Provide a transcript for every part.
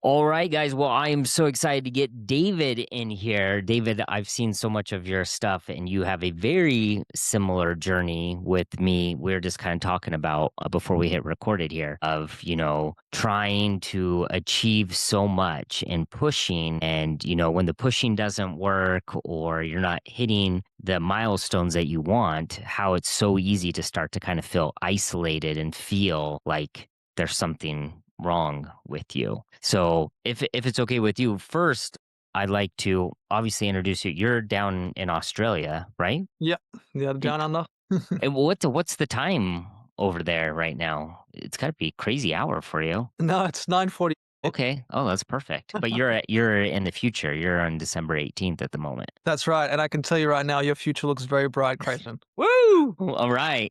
All right, guys. Well, I am so excited to get David in here. David, I've seen so much of your stuff, and you have a very similar journey with me. We're just kind of talking about before we hit recorded here of, trying to achieve so much and pushing. And, when the pushing doesn't work or you're not hitting the milestones that you want, how it's so easy to start to kind of feel isolated and feel like there's something wrong with you. So if it's okay with you, first I'd like to obviously introduce you. You're down in Australia, right? Yeah, yeah, Y- down under. And what's the time over there right now? It's got to be a crazy hour for you. No, it's 9:40. Okay. Oh, that's perfect. But you're in the future. You're on December 18th at the moment. That's right, and I can tell you right now, your future looks very bright, Creighton. Woo! All right.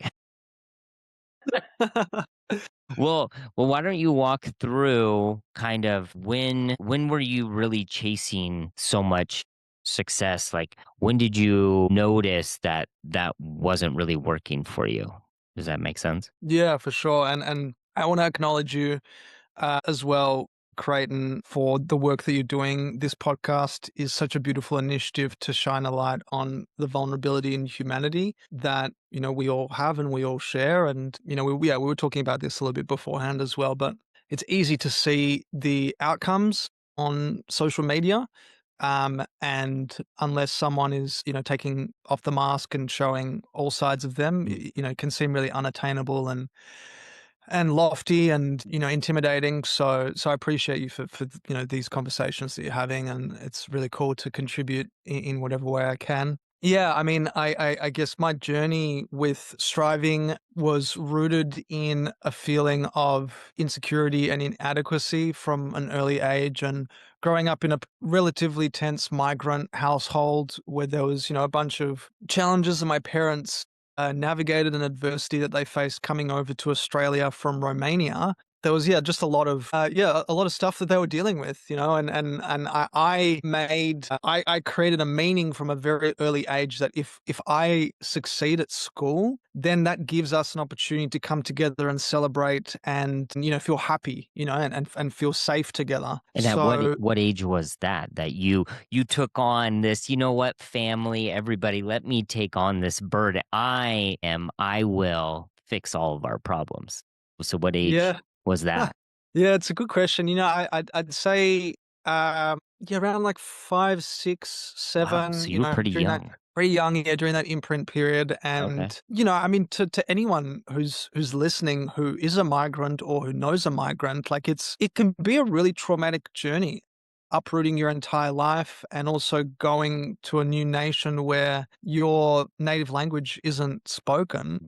Well, why don't you walk through kind of when were you really chasing so much success? Like when did you notice that that wasn't really working for you? Does that make sense? Yeah, for sure, and I wanna acknowledge you, as well, Creighton, for the work that you're doing. This podcast is such a beautiful initiative to shine a light on the vulnerability and humanity that, we all have and we all share, and, we were talking about this a little bit beforehand as well, but it's easy to see the outcomes on social media. And unless someone is, taking off the mask and showing all sides of them, it can seem really unattainable and lofty and intimidating. So I appreciate you for these conversations that you're having, and it's really cool to contribute in whatever way I can. Yeah, I mean, I guess my journey with striving was rooted in a feeling of insecurity and inadequacy from an early age, and growing up in a relatively tense migrant household where there was, a bunch of challenges that my parents navigated and adversity that they faced coming over to Australia from Romania. There was, yeah, just a lot of a lot of stuff that they were dealing with, and I created a meaning from a very early age that if I succeed at school, then that gives us an opportunity to come together and celebrate and feel happy, and feel safe together. And at what So what age was that you took on this, you know what, family, everybody, let me take on this burden. I will fix all of our problems. So what age yeah, was that? yeah, it's a good question. I'd say, yeah, around like 5, 6, Wow, 7. so you were pretty During that young. pretty young, yeah, during that imprint period. Okay. And I mean, to anyone who's listening, who is a migrant or who knows a migrant, like it can be a really traumatic journey, uprooting your entire life and also going to a new nation where your native language isn't spoken.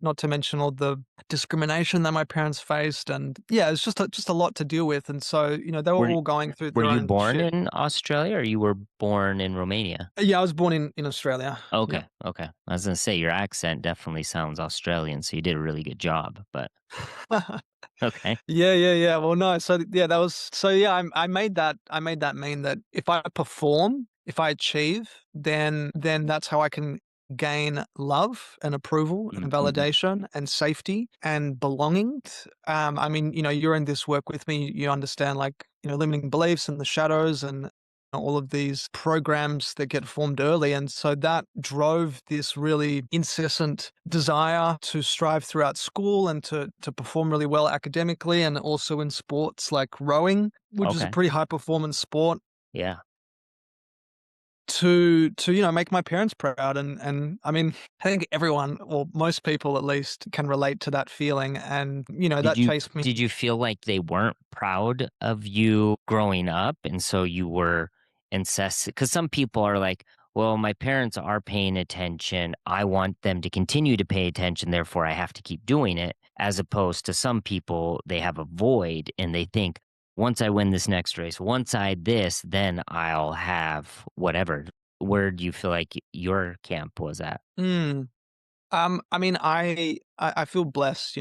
Not to mention all the discrimination that my parents faced, and yeah, it's just a lot to deal with. And so, they were Were all going through were their you own born shit. in Australia or you were born in Romania? Yeah, I was born in Australia. Yeah. Okay, okay. I was gonna say your accent definitely sounds Australian, so you did a really good job, but okay. Yeah, yeah, yeah. Well, no, so yeah, that was so yeah, I made that mean that if I perform, if I achieve, then that's how I can gain love and approval and Mhm. validation and safety and belonging. I mean, you're in this work with me, you understand, like, limiting beliefs and the shadows and all of these programs that get formed early. And so that drove this really incessant desire to strive throughout school and to perform really well academically and also in sports like rowing, which is a Okay. pretty high performance sport, Yeah. to make my parents proud. And I mean, I think everyone, or most people at least, can relate to that feeling. And Did that you chased me. did you feel like they weren't proud of you growing up and so you were incensed? Because some people are like, well, my parents are paying attention. I want them to continue to pay attention, therefore I have to keep doing it. As opposed to some people, they have a void and they think, once I win this next race, once I this, then I'll have whatever. Where do you feel like your camp was at? Mm. I mean, I feel blessed,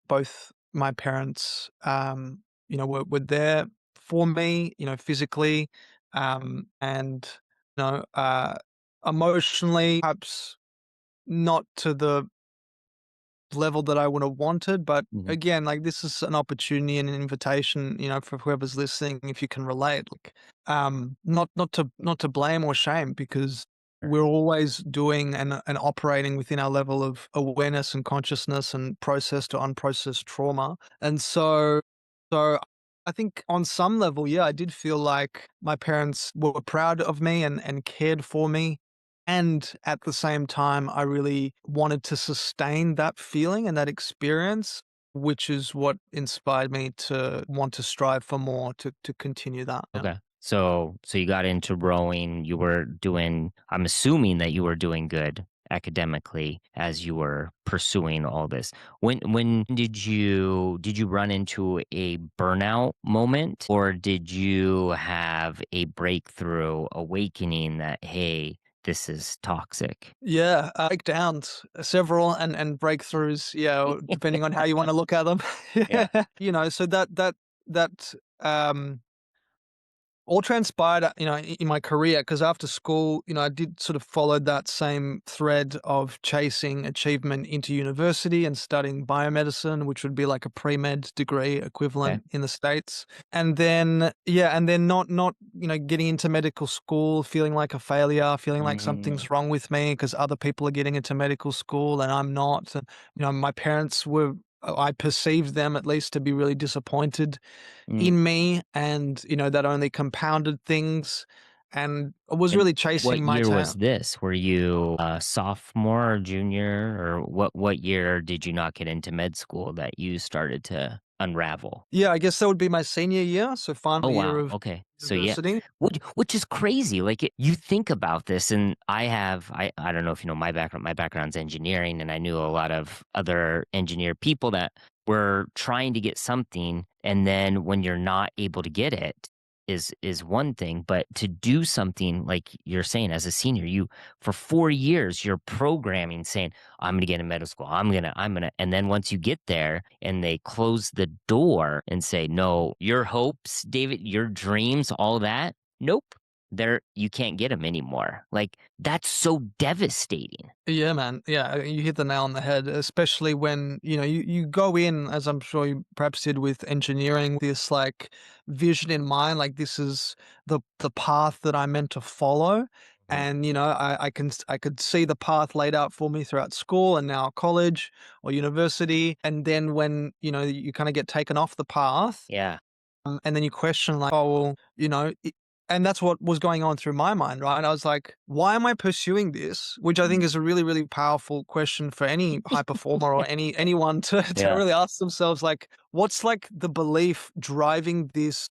both my parents, were there for me, physically, and, you know, uh, emotionally, perhaps not to the level that I would have wanted. But Mhm. again, like this is an opportunity and an invitation, for whoever's listening, if you can relate, like, not to blame or shame, because Sure. we're always doing and operating within our level of awareness and consciousness and processed or unprocessed trauma. And so I think on some level, yeah, I did feel like my parents were proud of me and cared for me. And at the same time, I really wanted to sustain that feeling and that experience, which is what inspired me to want to strive for more, to continue that. Yeah. Okay. So you got into rowing. You were doing, I'm assuming that you were doing good academically as you were pursuing all this. When did you run into a burnout moment, or did you have a breakthrough awakening that, hey, this is toxic? Yeah, breakdowns, several and breakthroughs, yeah, depending on how you wanna look at them. Yeah. Yeah, so that, all transpired, in my career, because after school, I did sort of follow that same thread of chasing achievement into university and studying biomedicine, which would be like a pre-med degree Okay. equivalent in the States. And then, yeah, and then not, getting into medical school, feeling like a failure, feeling like Mm, something's wrong with me because other people are getting into medical school and I'm not. And, my parents were, I perceived them at least to be really disappointed mm. in me, and that only compounded things, and I was And really what chasing my year was tail. this? Were you a sophomore or junior, or what year did you not get into med school that you started to unravel? Yeah, I guess that would be my senior year, so Oh, final year wow, of okay. So, yeah, university. which is crazy, like, you think about this, and I don't know if you know my background's engineering, and I knew a lot of other engineer people that were trying to get something, and then when you're not able to get it is one thing, but to do something like you're saying as a senior, you for 4 years, you're programming saying, I'm gonna get in medical school. I'm gonna, and then once you get there and they close the door and say, no, your hopes, David, your dreams, all that, nope, you can't get them anymore. Like, that's so devastating. Yeah, man. Yeah, you hit the nail on the head, especially when, you go in, as I'm sure you perhaps did with engineering, this like vision in mind, like this is the path that I'm meant to follow. Mhm. And, I could see the path laid out for me throughout school and now college or university. And then when, you kind of get taken off the path, Yeah. and then you question like, oh, well, and that's what was going on through my mind, right? I was like, why am I pursuing this? Which I think Mm. is a really, really powerful question for any high performer or anyone to Yeah. really ask themselves, like, what's like the belief driving this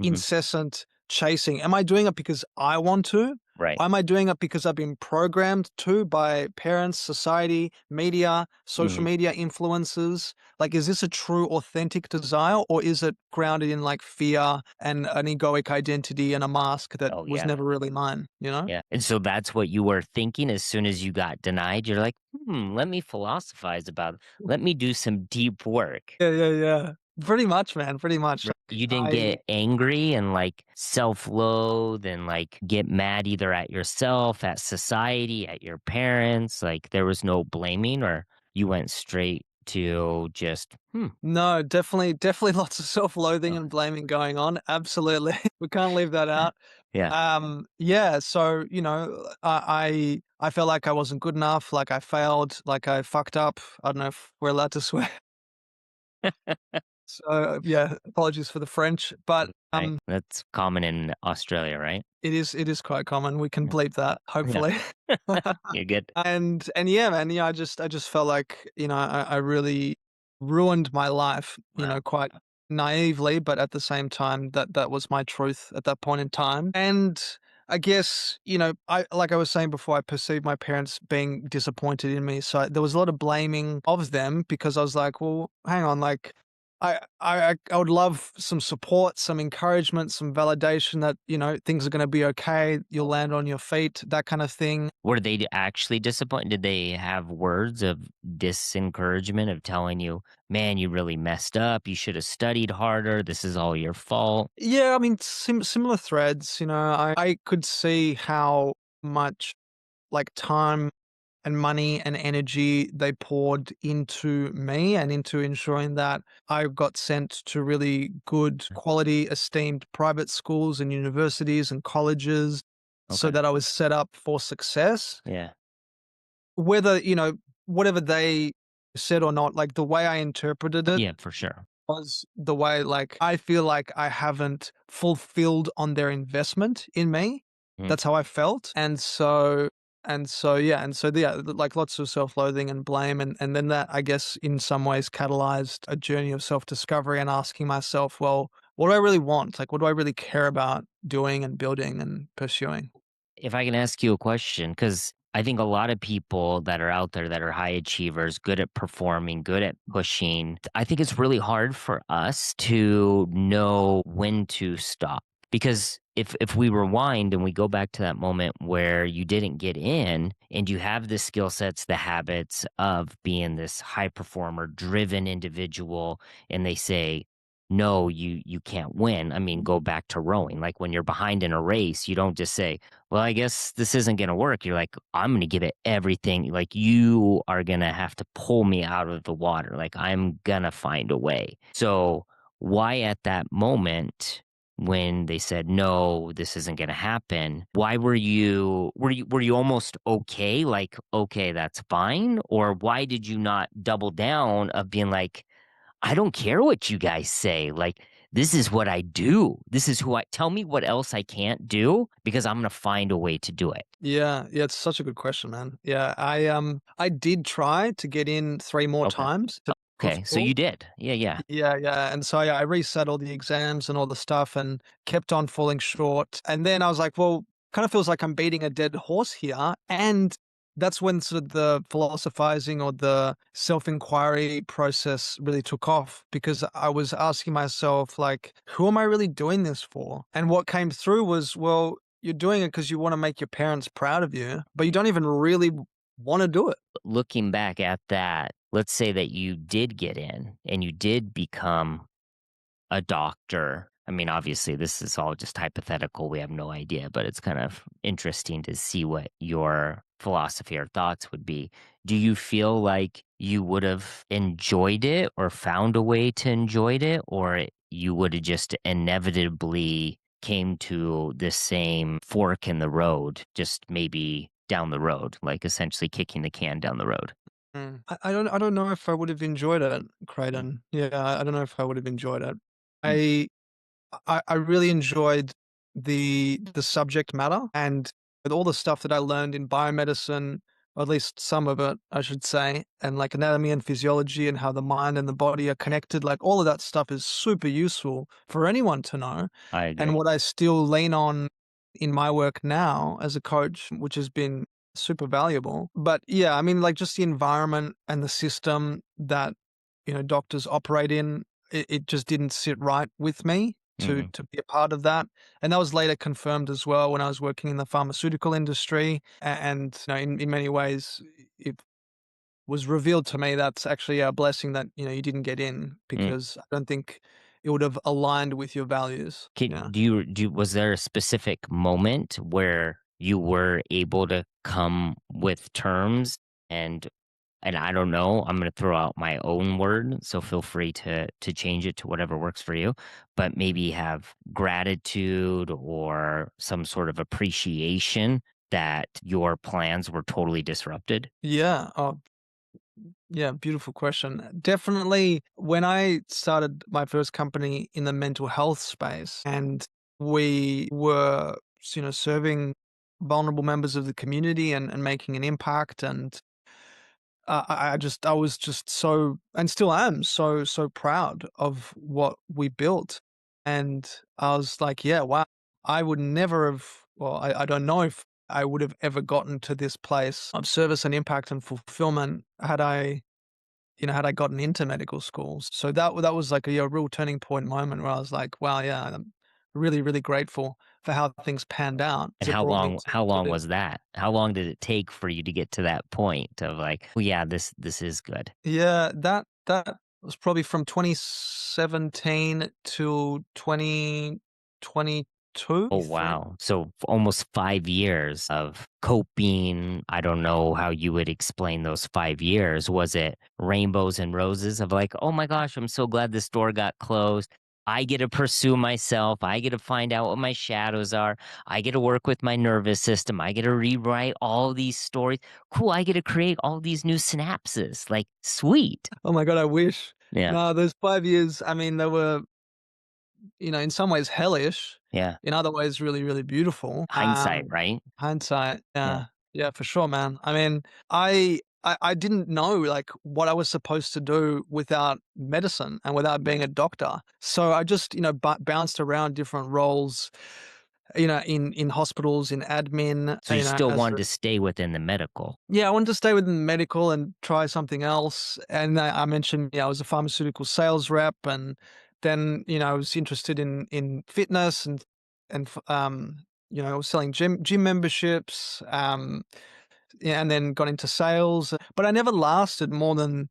Mhm. incessant chasing? Am I doing it because I want to? Right. Am I doing it because I've been programmed to by parents, society, media, social Mhm. media influences? Like, is this a true, authentic desire, or is it grounded in like fear and an egoic identity and a mask that Oh, was yeah. never really mine, you know? Yeah. And so that's what you were thinking as soon as you got denied. You're like, let me philosophize about it. Let me do some deep work. Yeah, yeah, yeah. Pretty much, man. Pretty much. You didn't I get angry and like self-loathe and like get mad either at yourself, at society, at your parents. Like, there was no blaming, or you went straight to just, No, definitely lots of self-loathing oh, and blaming going on. Absolutely. We can't leave that out. yeah. Yeah, so, I felt like I wasn't good enough, like I failed, like I fucked up. I don't know if we're allowed to swear. So, yeah, apologies for the French, but, Right. That's common in Australia, right? it is quite common. We can Yeah. bleep that, Yeah. hopefully. You're good. And yeah, man, I just felt like, I really ruined my life, Wow. quite naively, but at the same time, that was my truth at that point in time. And I guess, I like I was saying before, I perceived my parents being disappointed in me. So there was a lot of blaming of them because I was like, well, hang on, like I would love some support, some encouragement, some validation that, things are gonna be okay, you'll land on your feet, that kind of thing. Were they actually disappointed? Did they have words of disencouragement, of telling you, man, you really messed up. You should have studied harder. This is all your fault. Yeah, I mean, similar threads, I could see how much, like, time and money and energy they poured into me and into ensuring that I got sent to really good quality, esteemed private schools and universities and colleges so Okay. that I was set up for success. Yeah. Whether, whatever they said or not, like the way I interpreted it Yeah, for sure. was the way, like, I feel like I haven't fulfilled on their investment in me. Mhm. That's how I felt. Yeah, like lots of self-loathing and blame, and then that, I guess, in some ways catalyzed a journey of self-discovery and asking myself, well, what do I really want? Like, what do I really care about doing and building and pursuing? If I can ask you a question, because I think a lot of people that are out there that are high achievers, good at performing, good at pushing, I think it's really hard for us to know when to stop. Because if we rewind and we go back to that moment where you didn't get in and you have the skill sets, the habits of being this high performer, driven individual, and they say, no, you can't win. I mean, go back to rowing. Like when you're behind in a race, you don't just say, well, I guess this isn't going to work. You're like, I'm going to give it everything. Like, you are going to have to pull me out of the water. Like, I'm going to find a way. So, why at that moment when they said, no, this isn't going to happen, why were you almost okay? Like, okay, that's fine. Or why did you not double down of being like, I don't care what you guys say. Like, this is what I do. This is who I tell me what else I can't do because I'm going to find a way to do it. Yeah, yeah, it's such a good question, man. Yeah, I did try to get in 3 more Okay. times to medical Okay. So you school. did. Yeah. Yeah. Yeah, yeah, and so, yeah, I reset all the exams and all the stuff and kept on falling short, and then I was like, "Well, kinda feels like I'm beating a dead horse here," and that's when sort of the philosophizing or the self-inquiry process really took off because I was asking myself, like, "Who am I really doing this for?" And what came through was, well, you're doing it because you wanna make your parents proud of you, but you don't even really wanna do it. Looking back at that, let's say that you did get in and you did become a doctor. I mean, obviously, this is all just hypothetical. We have no idea, but it's kind of interesting to see what your philosophy or thoughts would be. Do you feel like you would have enjoyed it or found a way to enjoy it, or you would have just inevitably came to the same fork in the road, just maybe down the road, like essentially kicking the can down the road? I don't know if I would have enjoyed it, Mm, Creighton. Yeah, I don't know if I would have enjoyed it. mm, I I really enjoyed the subject matter and with all the stuff that I learned in biomedicine, or at least some of it, I should say, and like anatomy and physiology and how the mind and the body are connected, like all of that stuff is super useful for anyone to know. I And agree. what I still lean on in my work now as a coach, which has been super valuable. But yeah, I mean, like just the environment and the system that, doctors operate in, it just didn't sit right with me to Hmm. to be a part of that. And that was later confirmed as well when I was working in the pharmaceutical industry. And in many ways, it was revealed to me that's actually a blessing that you didn't get in because I don't think it would have aligned with your values. Yeah. Was there a specific moment where you were able to come with terms and I don't know, I'm gonna throw out my own word, so feel free to change it to whatever works for you, but maybe have gratitude or some sort of appreciation that your plans were totally disrupted? Yeah. Oh, yeah. Beautiful question. Definitely when I started my first company in the mental health space and we were, serving vulnerable members of the community and making an impact and I was just so and still am so proud of what we built, and I was like, yeah, wow, I would never have. Well, I don't know if I would have ever gotten to this place of service and impact and fulfillment had I gotten into medical schools. So that was like a real turning point moment where I was like, wow, yeah, I'm really really grateful for how things panned out And because it brought me how to long this. was that? How long did it take for you to get to that point of like, "Well, yeah, this is good." Yeah, that was probably from 2017 to 2022. 2, Oh, 3. wow. So almost 5 years of coping. I don't know how you would explain those 5 years. Was it rainbows and roses of like, oh my gosh, I'm so glad this door got closed. I get to pursue myself. I get to find out what my shadows are. I get to work with my nervous system. I get to rewrite all these stories. Cool. I get to create all these new synapses. Like, sweet. Oh my god, I wish. Yeah. No, those 5 years, I mean, they were, in some ways hellish, Yeah. in other ways really, really beautiful. Hindsight, right? Hindsight, Yeah. yeah. Yeah, for sure, man. I mean, I didn't know, like, what I was supposed to do without medicine and without being a doctor. So I just, bounced around different roles, in hospitals, in admin, So you still as wanted to stay within the medical. yeah, I wanted to stay within medical and try something else. And I mentioned, I was a pharmaceutical sales rep, and then I was interested in fitness and I was selling gym memberships, yeah, and then got into sales. But I never lasted more than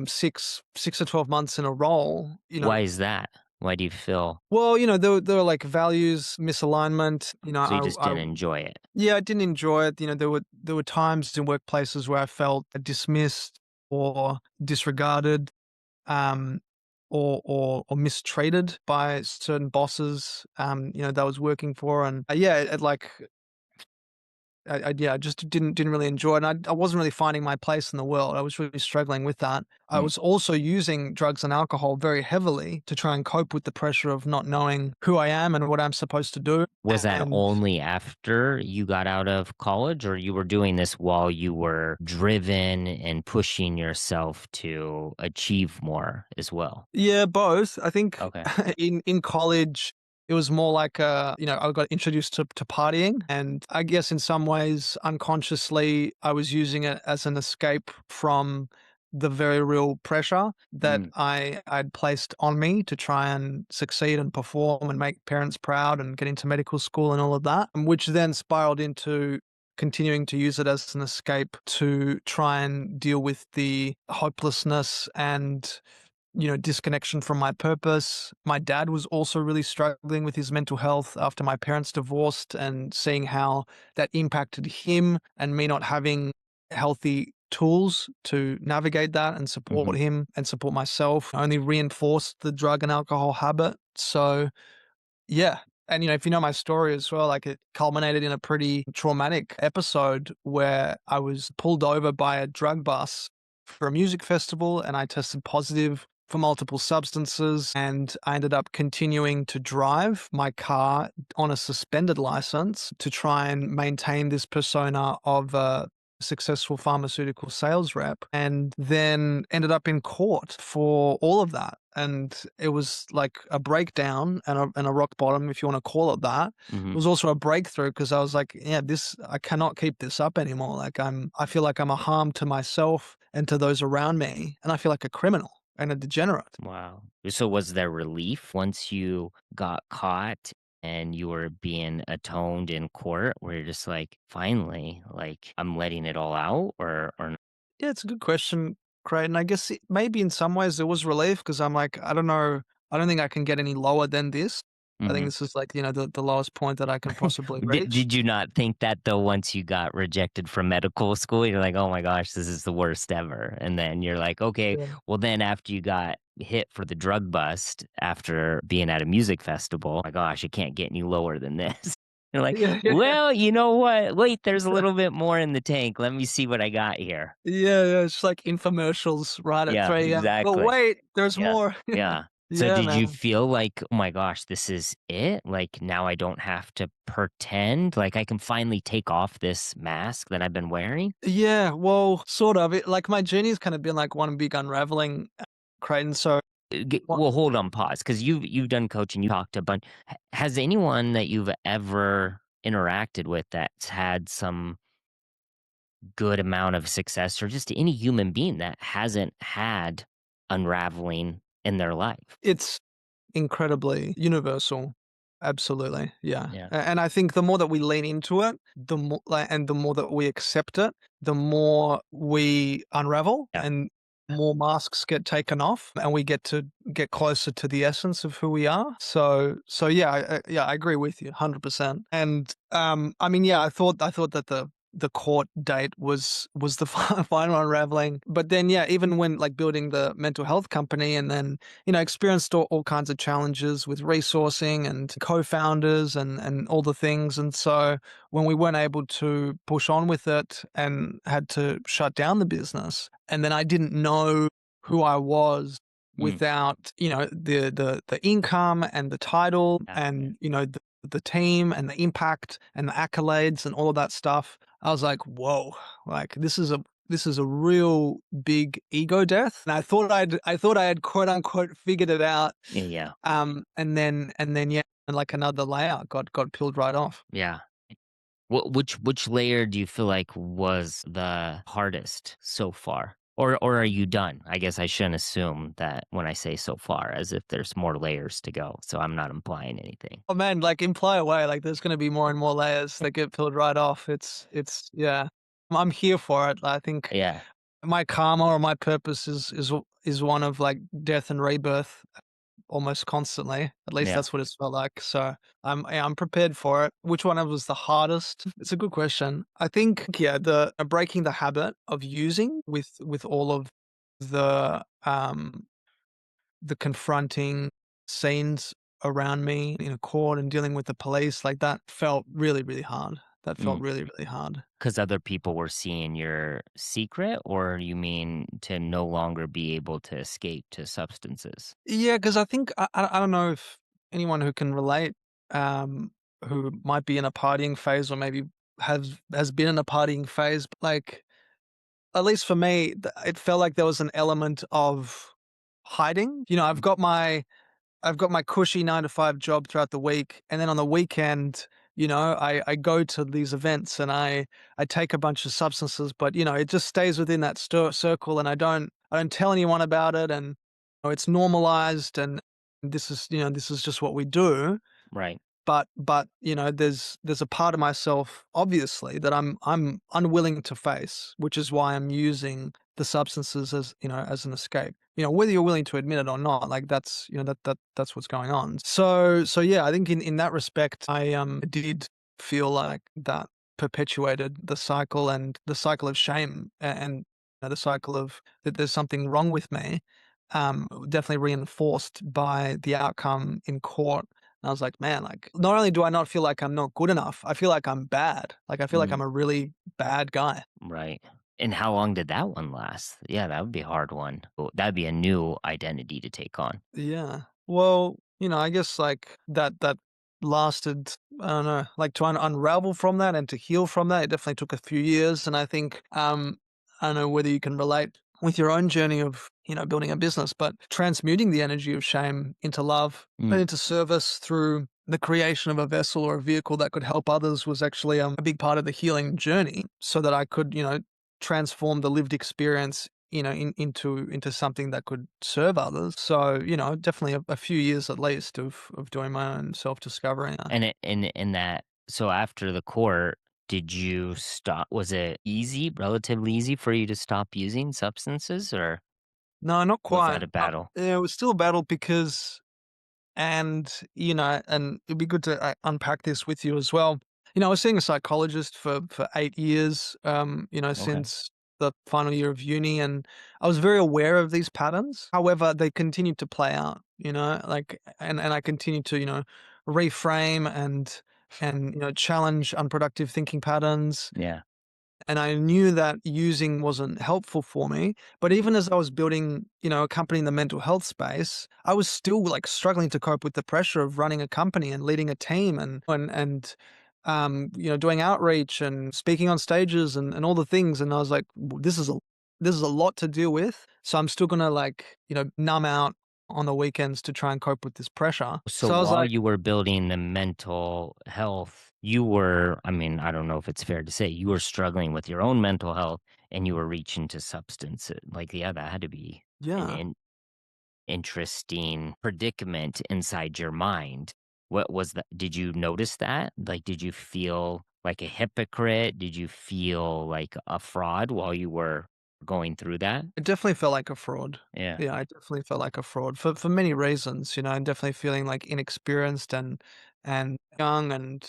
6 or 12 months in a role. Why is that? Why do you feel Well, there were like values misalignment. so you just didn't enjoy it? Yeah, I didn't enjoy it. There were times in workplaces where I felt dismissed or disregarded, um, or mistreated by certain bosses, that I was working for, and yeah, I just didn't really enjoy it. And I wasn't really finding my place in the world. I was really struggling with that. I Mm. was also using drugs and alcohol very heavily to try and cope with the pressure of not knowing who I am and what I'm supposed to do. Was that And only after you got out of college, or you were doing this while you were driven and pushing yourself to achieve more as well? yeah, both. I think Okay. in college, it was more like, I got introduced to partying, and I guess in some ways, unconsciously, I was using it as an escape from the very real pressure that Mm. I'd placed on me to try and succeed and perform and make parents proud and get into medical school and all of that, which then spiraled into continuing to use it as an escape to try and deal with the hopelessness and disconnection from my purpose. My dad was also really struggling with his mental health after my parents divorced, and seeing how that impacted him and me not having healthy tools to navigate that and support Mhm. him and support myself only reinforced the drug and alcohol habit. So, yeah. And, if you know my story as well, like it culminated in a pretty traumatic episode where I was pulled over by a drug bus for a music festival and I tested positive for multiple substances. And I ended up continuing to drive my car on a suspended license to try and maintain this persona of a successful pharmaceutical sales rep, and then ended up in court for all of that. And it was like a breakdown and a rock bottom, if you want to call it that. It Mhm. was also a breakthrough because I was like, yeah, I cannot keep this up anymore. Like I feel like I'm a harm to myself and to those around me. And I feel like a criminal and a degenerate. Wow. So was there relief once you got caught and you were being atoned in court where you're just like, finally, like I'm letting it all out or Yeah, it's a good question, Creighton. I guess maybe in some ways there was relief because I'm like, I don't know. I don't think I can get any lower than this. I think Mhm. this is like, the lowest point that I can possibly reach. Did you not think that though once you got rejected from medical school? You're like, "Oh my gosh, this is the worst ever." And then you're like, "Okay, Yeah. well then after you got hit for the drug bust after being at a music festival, my gosh, it can't get any lower than this." You're like, Yeah, yeah, yeah. "Well, you know what? Wait, there's a little bit more in the tank. Let me see what I got here." Yeah, yeah, it's like infomercials right at Yeah, 3 AM. But exactly. wait, there's Yeah. more. Yeah. So Yeah, did you man. feel like, "Oh my gosh, this is it? Like, now I don't have to pretend? Like, I can finally take off this mask that I've been wearing?" Yeah, well, sort of. Like my journey's kind of been like one big unraveling, Creighton. So what Well, hold on, pause, because you've done coaching, you talked a bunch. Has anyone that you've ever interacted with that's had some good amount of success, or just any human being that hasn't had unraveling in their life? it's incredibly universal. Absolutely. Yeah. Yeah. And I think the more that we lean into it, the more and the more that we accept it, the more we unravel. Yeah. more masks get taken off and we get to get closer to the essence of who we are. So yeah, yeah, I agree with you 100%. And I mean, yeah, I thought that the court date was the final unraveling. But then yeah, even when like building the mental health company and then, experienced all kinds of challenges with resourcing and co-founders and all the things. And so when we weren't able to push on with it and had to shut down the business, and then I didn't know who I was Mm, without, the income and the title yeah, and, the team and the impact and the accolades and all of that stuff. I was like, whoa, like this is a real big ego death. And I thought I had quote unquote figured it out. yeah, yeah, And then yeah, and like another layer got peeled right off. yeah. Which layer do you feel like was the hardest so far? Or are you done? I guess I shouldn't assume that when I say so far, as if there's more layers to go. So I'm not implying anything. Oh man, like imply away, like there's gonna be more and more layers that get peeled right off. It's yeah. I'm here for it. I think Yeah, my karma or my purpose is one of like death and rebirth almost constantly. At least yeah. that's what it's felt like. So I'm prepared for it. Which one was the hardest? It's a good question. I think yeah, the breaking the habit of using with all of the confronting scenes around me in a court and dealing with the police, like that felt really, really hard. That felt Mm. really, really hard. 'Cause other people were seeing your secret, or you mean to no longer be able to escape to substances? Yeah, because I think I don't know if anyone who can relate, um, who might be in a partying phase or maybe has been in a partying phase, but like at least for me, it felt like there was an element of hiding. I've got my cushy 9 to 5 job throughout the week, and then on the weekend, I go to these events and I take a bunch of substances, but it just stays within that circle, and I don't tell anyone about it, and it's normalized, and this is just what we do. Right. But there's a part of myself obviously that I'm unwilling to face, which is why I'm using the substances as an escape. Whether you're willing to admit it or not, like that's that's what's going on. So yeah, I think in that respect, I did feel like that perpetuated the cycle and the cycle of shame and the cycle of that there's something wrong with me. Definitely reinforced by the outcome in court. And I was like, man, like, not only do I not feel like I'm not good enough, I feel like I'm bad. Like, I feel like Mm, I'm a really bad guy. right. And how long did that one last? Yeah, that would be a hard one. Oh, that'd be a new identity to take on. Yeah. Well, I guess like that lasted, I don't know, like to unravel from that and to heal from that, it definitely took a few years. And I think, I don't know whether you can relate with your own journey of, building a business, but transmuting the energy of shame into love and Mm, into service through the creation of a vessel or a vehicle that could help others was actually a big part of the healing journey so that I could, transform the lived experience into something that could serve others. So, definitely a few years at least of doing my own self-discovery. and in that so after the court, did you stop was it easy, relatively easy for you to stop using substances, or No, not was quite. that a battle? Yeah, it was still a battle because and it'd be good to unpack this with you as well. I was seeing a psychologist for 8 years, Okay. since the final year of uni, and I was very aware of these patterns. However, they continued to play out, like, and I continued to, reframe and challenge unproductive thinking patterns, Yeah. and I knew that using wasn't helpful for me. But even as I was building, a company in the mental health space, I was still like struggling to cope with the pressure of running a company and leading a team and doing outreach and speaking on stages and all the things. And I was like, This is a lot to deal with. So I'm still gonna like, numb out on the weekends to try and cope with this pressure. So So I was while like, you were building the mental health, you were, I mean, I don't know if it's fair to say, you were struggling with your own mental health and you were reaching to substances. Like, yeah, that had to be an yeah. interesting predicament inside your mind. What was that? Did you notice that? Like, did you feel like a hypocrite? Did you feel like a fraud while you were? going through that? It definitely felt like a fraud. Yeah. Yeah, I definitely felt like a fraud for many reasons, and definitely feeling like inexperienced and young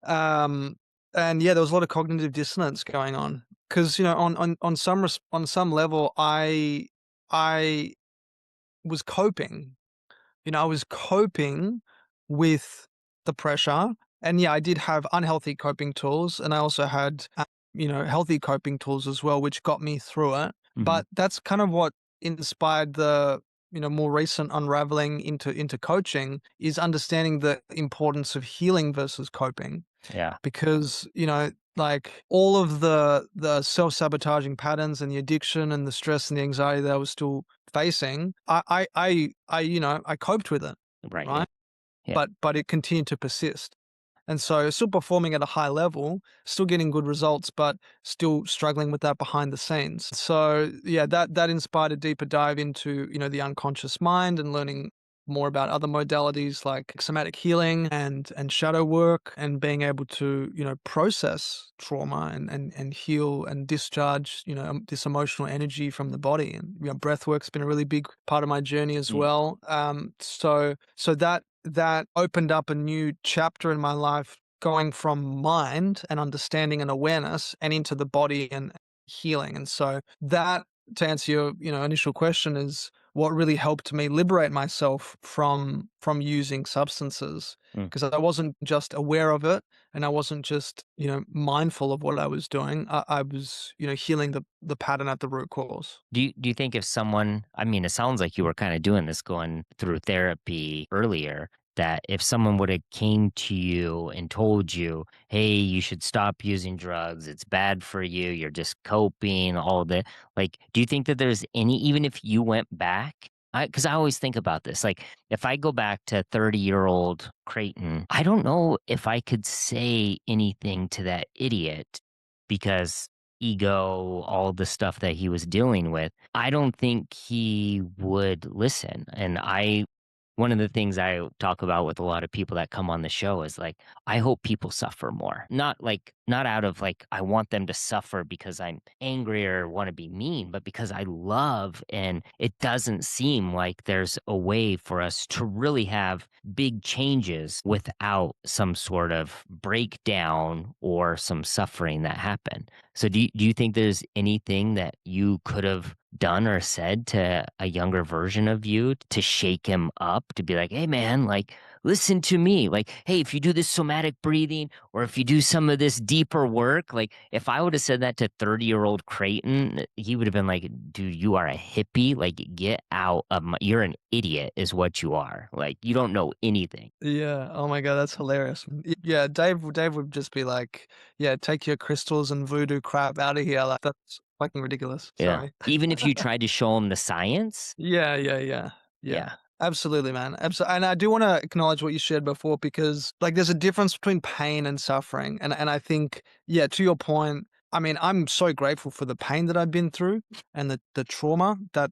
um and yeah, there was a lot of cognitive dissonance going on because on some level I was coping. I was coping with the pressure. And yeah, I did have unhealthy coping tools, and I also had, healthy coping tools as well, which got me through it. Mhm. But that's kind of what inspired the, more recent unraveling into coaching is understanding the importance of healing versus coping. Yeah. Because, like all of the self-sabotaging patterns and the addiction and the stress and the anxiety that I was still facing, I coped with it, Right. right? Yeah. But it continued to persist. And so still performing at a high level, still getting good results, but still struggling with that behind the scenes. So yeah, that inspired a deeper dive into, the unconscious mind and learning more about other modalities like somatic healing and shadow work and being able to, process trauma and heal and discharge, this emotional energy from the body. And breath work's been a really big part of my journey as Mm. well. So that opened up a new chapter in my life, going from mind and understanding and awareness and into the body and healing. And so that, to answer your, initial question, is what really helped me liberate myself from using substances, Mm. because I wasn't just aware of it and I wasn't just, mindful of what I was doing. I was, healing the pattern at the root cause. Do you think if someone, I mean, it sounds like you were kind of doing this going through therapy earlier, that if someone would have came to you and told you, "Hey, you should stop using drugs. It's bad for you. You're just coping, all that." Like, do you think that there's any, even if you went back, because I always think about this, like if I go back to 30-year-old Creighton, I don't know if I could say anything to that idiot because ego, all the stuff that he was dealing with, I don't think he would listen. And one of the things I talk about with a lot of people that come on the show is like, I hope people suffer more. Not out of like, I want them to suffer because I'm angry or want to be mean, but because I love. And it doesn't seem like there's a way for us to really have big changes without some sort of breakdown or some suffering that happened. So do you think there's anything that you could have done or said to a younger version of you to shake him up, to be like, "Hey man, like listen to me. Like, hey, if you do this somatic breathing or if you do some of this deeper work, like if I would have said that to 30-year-old Creighton, he would have been like, dude, you are a hippie. Like, get out of my, you're an idiot is what you are. Like, you don't know anything." Yeah. Oh my god, that's hilarious. Yeah, Dave would just be like, "Yeah, take your crystals and voodoo crap out of here." Like that's fucking ridiculous. Yeah. Sorry. Even if you tried to show him the science. Yeah, yeah, yeah. Yeah. Yeah. Absolutely, man. And I do want to acknowledge what you shared before, because like there's a difference between pain and suffering. And I think, yeah, to your point, I mean, I'm so grateful for the pain that I've been through and the trauma that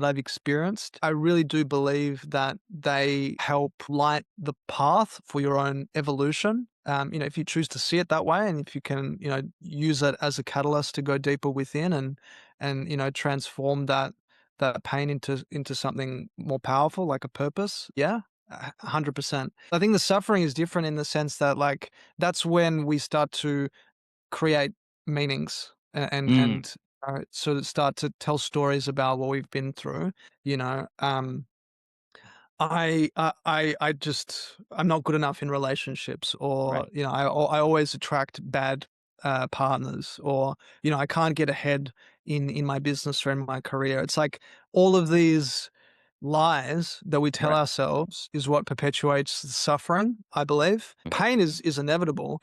I've experienced. I really do believe that they help light the path for your own evolution. If you choose to see it that way, and if you can, use it as a catalyst to go deeper within and transform that pain into something more powerful, like a purpose. Yeah, 100%. I think the suffering is different in the sense that, like, that's when we start to create meanings Mm, and sort of start to tell stories about what we've been through. You know, I just I'm not good enough in relationships, or right. I always attract bad partners, or I can't get ahead in my business or in my career. It's like all of these lies that we tell Right. ourselves is what perpetuates the suffering. I believe pain is inevitable.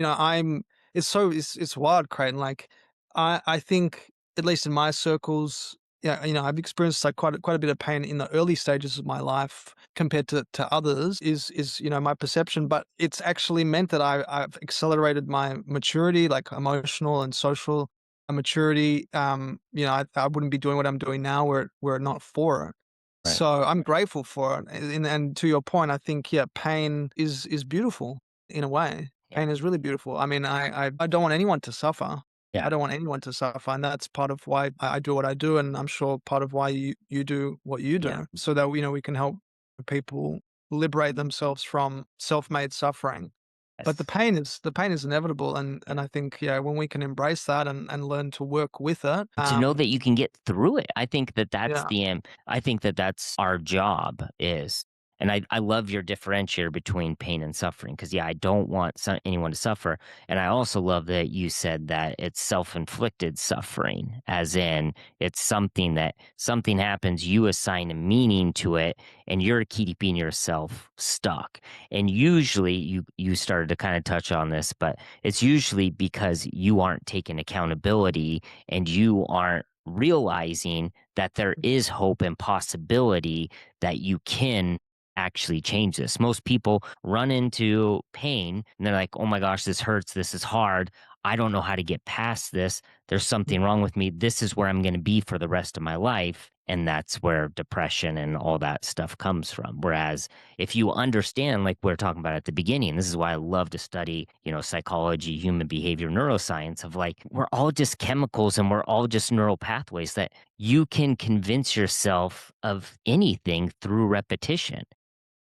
It's wild, Creighton. Like I think, at least in my circles, yeah, I've experienced like quite a bit of pain in the early stages of my life compared to others, is my perception, but it's actually meant that I've accelerated my maturity, like emotional and social maturity. I wouldn't be doing what I'm doing now were it not for it. Right. So I'm grateful for it. And to your point, I think, yeah, pain is beautiful in a way. Yeah. Pain is really beautiful. I mean, I don't want anyone to suffer. I Yeah. don't want anyone to suffer, and that's part of why I do what I do, and I'm sure part of why you do what you Yeah. do, so that, we can help people liberate themselves from self-made suffering. But Yes. the pain is inevitable, and I think, yeah, when we can embrace that and learn to work with it, To know that you can get through it. I think that that's yeah. I think that that's our job is, and I love your differentiator between pain and suffering because yeah, I don't want anyone to suffer, and I also love that you said that it's self-inflicted suffering, as in it's something that something happens, you assign a meaning to it, and you're keeping yourself stuck. And usually, you started to kind of touch on this, but it's usually because you aren't taking accountability and you aren't realizing that there is hope and possibility that you can actually change this. Most people run into pain and they're like, oh my gosh, this hurts. This is hard. I don't know how to get past this. There's something wrong with me. This is where I'm going to be for the rest of my life. And that's where depression and all that stuff comes from. Whereas if you understand, like we are talking about at the beginning, this is why I love to study, psychology, human behavior, neuroscience of like, we're all just chemicals and we're all just neural pathways that you can convince yourself of anything through repetition.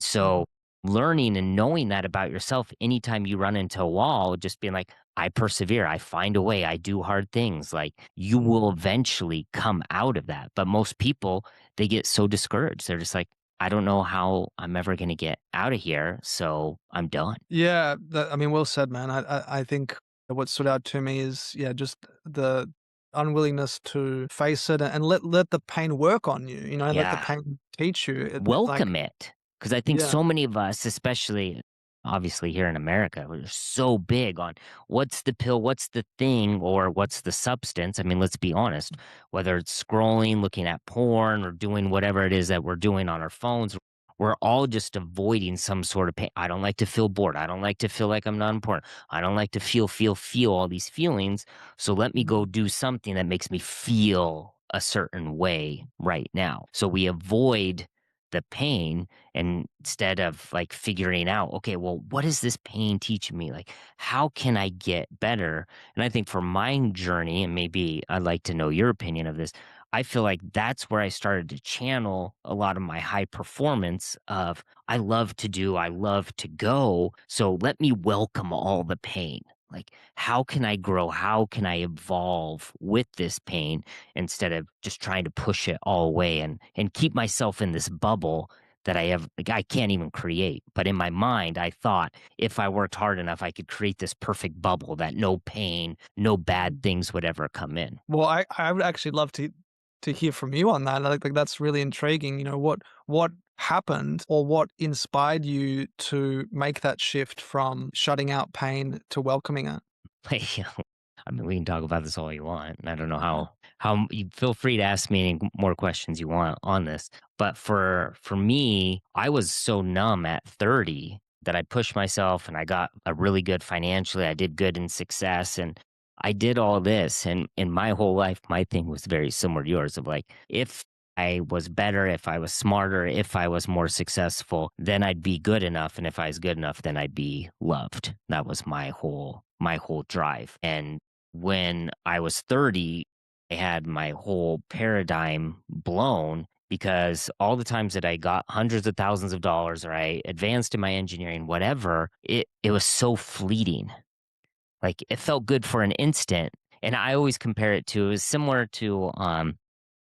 So learning and knowing that about yourself anytime you run into a wall, just being like, I persevere, I find a way, I do hard things, like you will eventually come out of that. But most people, they get so discouraged. They're just like, I don't know how I'm ever going to get out of here. So I'm done. Yeah, I mean, well said, man. I think what stood out to me is, yeah, just the unwillingness to face it and let the pain work on you, and let the Yeah. pain teach you. Like, Welcome it, because I think yeah. so many of us, especially obviously here in America, we're so big on what's the pill, what's the thing, or what's the substance. I mean, let's be honest, whether it's scrolling, looking at porn, or doing whatever it is that we're doing on our phones, we're all just avoiding some sort of pain. I don't like to feel bored. I don't like to feel like I'm not important. I don't like to feel all these feelings. So let me go Mhm. do something that makes me feel a certain way right now. So we avoid the pain, and instead of like figuring out, okay, well, what is this pain teaching me? Like, how can I get better? And I think for my journey, and maybe I'd like to know your opinion of this, I feel like that's where I started to channel a lot of my high performance of I love to go. So let me welcome all the pain. Like, how can I grow? How can I evolve with this pain instead of just trying to push it all away and keep myself in this bubble that I can't even create. But in my mind, I thought if I worked hard enough, I could create this perfect bubble that no pain, no bad things would ever come in. Well, I would actually love to hear from you on that. Like that's really intriguing. What happened or what inspired you to make that shift from shutting out pain to welcoming it? Like, I mean, we can talk about this all you want. And I don't know how you feel free to ask me any more questions you want on this. But for me, I was so numb at 30 that I pushed myself and I got a really good financially. I did good in success and I did all this. And in my whole life, my thing was very similar to yours of like, if I was better, if I was smarter, if I was more successful, then I'd be good enough. And if I was good enough, then I'd be loved. That was my whole drive. And when I was 30, I had my whole paradigm blown because all the times that I got hundreds of thousands of dollars or I advanced in my engineering, whatever, it was so fleeting. Like it felt good for an instant. And I always compare it to, it was similar to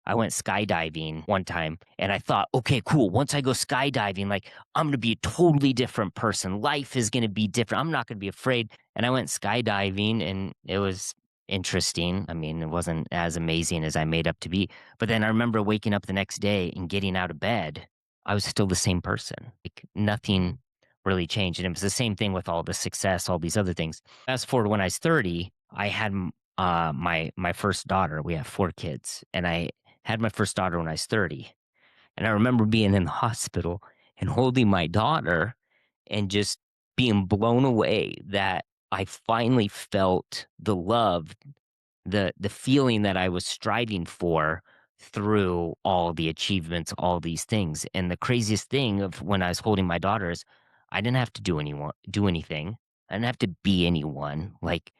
I went skydiving one time and I thought, okay, cool. Once I go skydiving, like I'm gonna be a totally different person. Life is gonna be different. I'm not gonna be afraid. And I went skydiving and it was interesting. I mean, it wasn't as amazing as I made up to be. But then I remember waking up the next day and getting out of bed. I was still the same person. Like nothing really changed. And it was the same thing with all the success, all these other things. Fast forward when I was 30, I had my first daughter. We have four kids, and I had my first daughter when I was 30. And I remember being in the hospital and holding my daughter and just being blown away that I finally felt the love, the feeling that I was striving for through all the achievements, all these things. And the craziest thing of when I was holding my daughter is I didn't have to do anything. I didn't have to be anyone. Like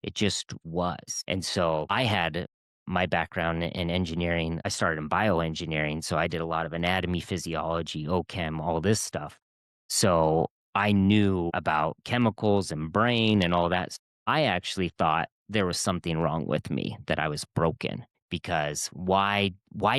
It just was. And so I had my background in engineering. I started in bioengineering. So I did a lot of anatomy, physiology, OChem, all this stuff. So I knew about chemicals and brain and all that. I actually thought there was something wrong with me, that I was broken, because why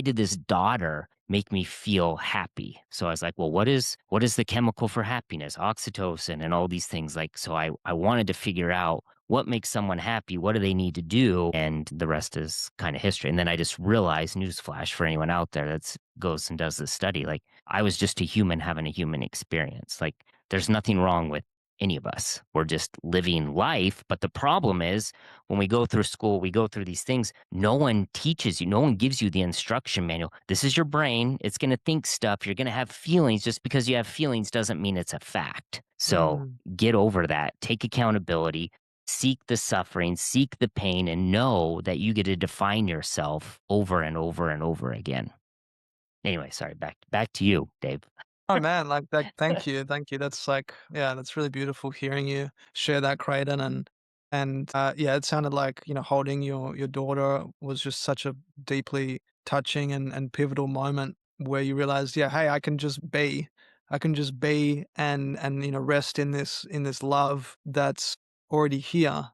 did this daughter make me feel happy? So I was like, well, what is the chemical for happiness? Oxytocin and all these things. Like, so I wanted to figure out what makes someone happy, what do they need to do? And the rest is kind of history. And then I just realized, newsflash for anyone out there that goes and does this study, like I was just a human having a human experience. Like there's nothing wrong with any of us. We're just living life. But the problem is when we go through school, we go through these things, no one teaches you, no one gives you the instruction manual. This is your brain. It's going to think stuff. You're going to have feelings. Just because you have feelings doesn't mean it's a fact. So Mm, get over that. Take accountability. Seek the suffering, seek the pain, and know that you get to define yourself over and over and over again. Anyway, sorry, back to you, Dave. oh man, like that. Thank you. That's like, yeah, that's really beautiful hearing you share that, Creighton, and yeah, it sounded like holding your daughter was just such a deeply touching and pivotal moment where you realized, yeah, hey, I can just be and rest in this love that's already here,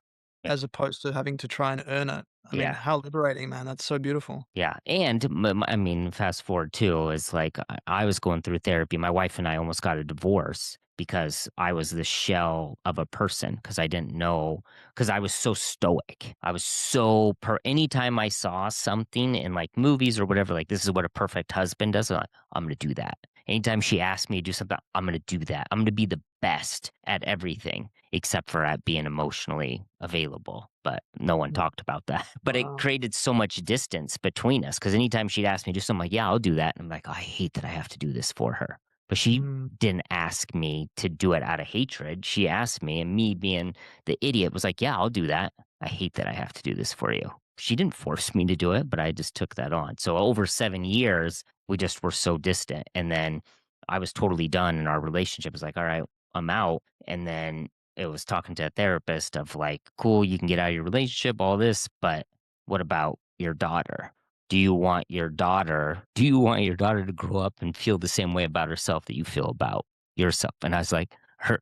Yeah. as opposed to having to try and earn it. I mean, Yeah. how liberating, man. That's so beautiful. Yeah, and I mean, fast forward too is like I was going through therapy. My wife and I almost got a divorce because I was the shell of a person, because I didn't know, because I was so stoic. I was so anytime I saw something in like movies or whatever, like this is what a perfect husband does. I'm going to do that. Anytime she asked me to do something, I'm going to do that. I'm going to be the best at everything except for at being emotionally available. But no one Mm. talked about that. But it Wow. created so much distance between us, because anytime she'd ask me to do something, I'm like, yeah, I'll do that. And I'm like, oh, I hate that I have to do this for her. But she Mm. didn't ask me to do it out of hatred. She asked me, and me being the idiot was like, yeah, I'll do that. I hate that I have to do this for you. She didn't force me to do it, but I just took that on. So over 7 years, we just were so distant. And then I was totally done, and our relationship was like, all right, I'm out. And then it was talking to a therapist of like, cool, you can get out of your relationship, all this, but what about your daughter? Do you want your daughter to grow up and feel the same way about herself that you feel about yourself? And I was like,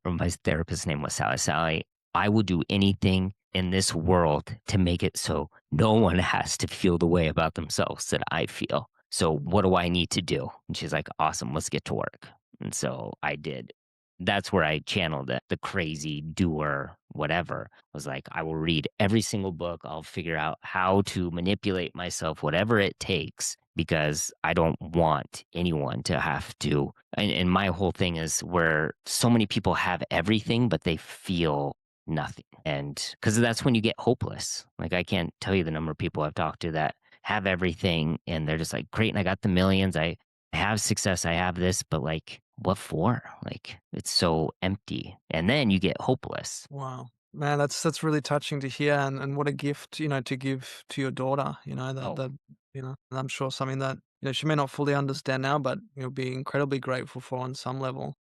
my therapist's name was Sally. Sally, I will do anything in this world to make it so no one has to feel the way about themselves that I feel. So what do I need to do? And she's like, awesome, let's get to work. And so I did. That's where I channeled it. The crazy doer, whatever, was like, I will read every single book. I'll figure out how to manipulate myself, whatever it takes, because I don't want anyone to have to. And my whole thing is where so many people have everything, but they feel nothing. And because that's when you get hopeless. Like, I can't tell you the number of people I've talked to that have everything and they're just like, great. And I got the millions. I have success, I have this, but like, what for? Like, it's so empty. And then you get hopeless. Wow. Man, that's really touching to hear, and what a gift, to give to your daughter, that Oh, and I'm sure something that, she may not fully understand now, but you'll be incredibly grateful for on some level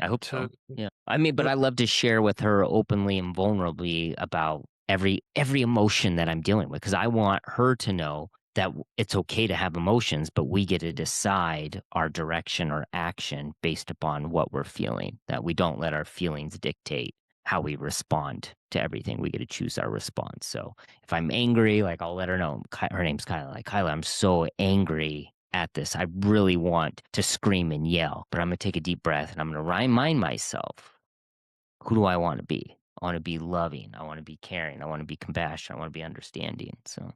I hope to so. Yeah. I mean, but uh, I love to share with her openly and vulnerably about every emotion that I'm dealing with, because I want her to know that it's okay to have emotions, but we get to decide our direction or action based upon what we're feeling. That we don't let our feelings dictate how we respond to everything. We get to choose our response. So if I'm angry, like I'll let her know. Her name's Kyla. Like, Kyla, I'm so angry at this. I really want to scream and yell, but I'm going to take a deep breath and I'm going to remind myself, who do I want to be? I want to be loving. I want to be caring. I want to be compassionate. I want to be understanding. So,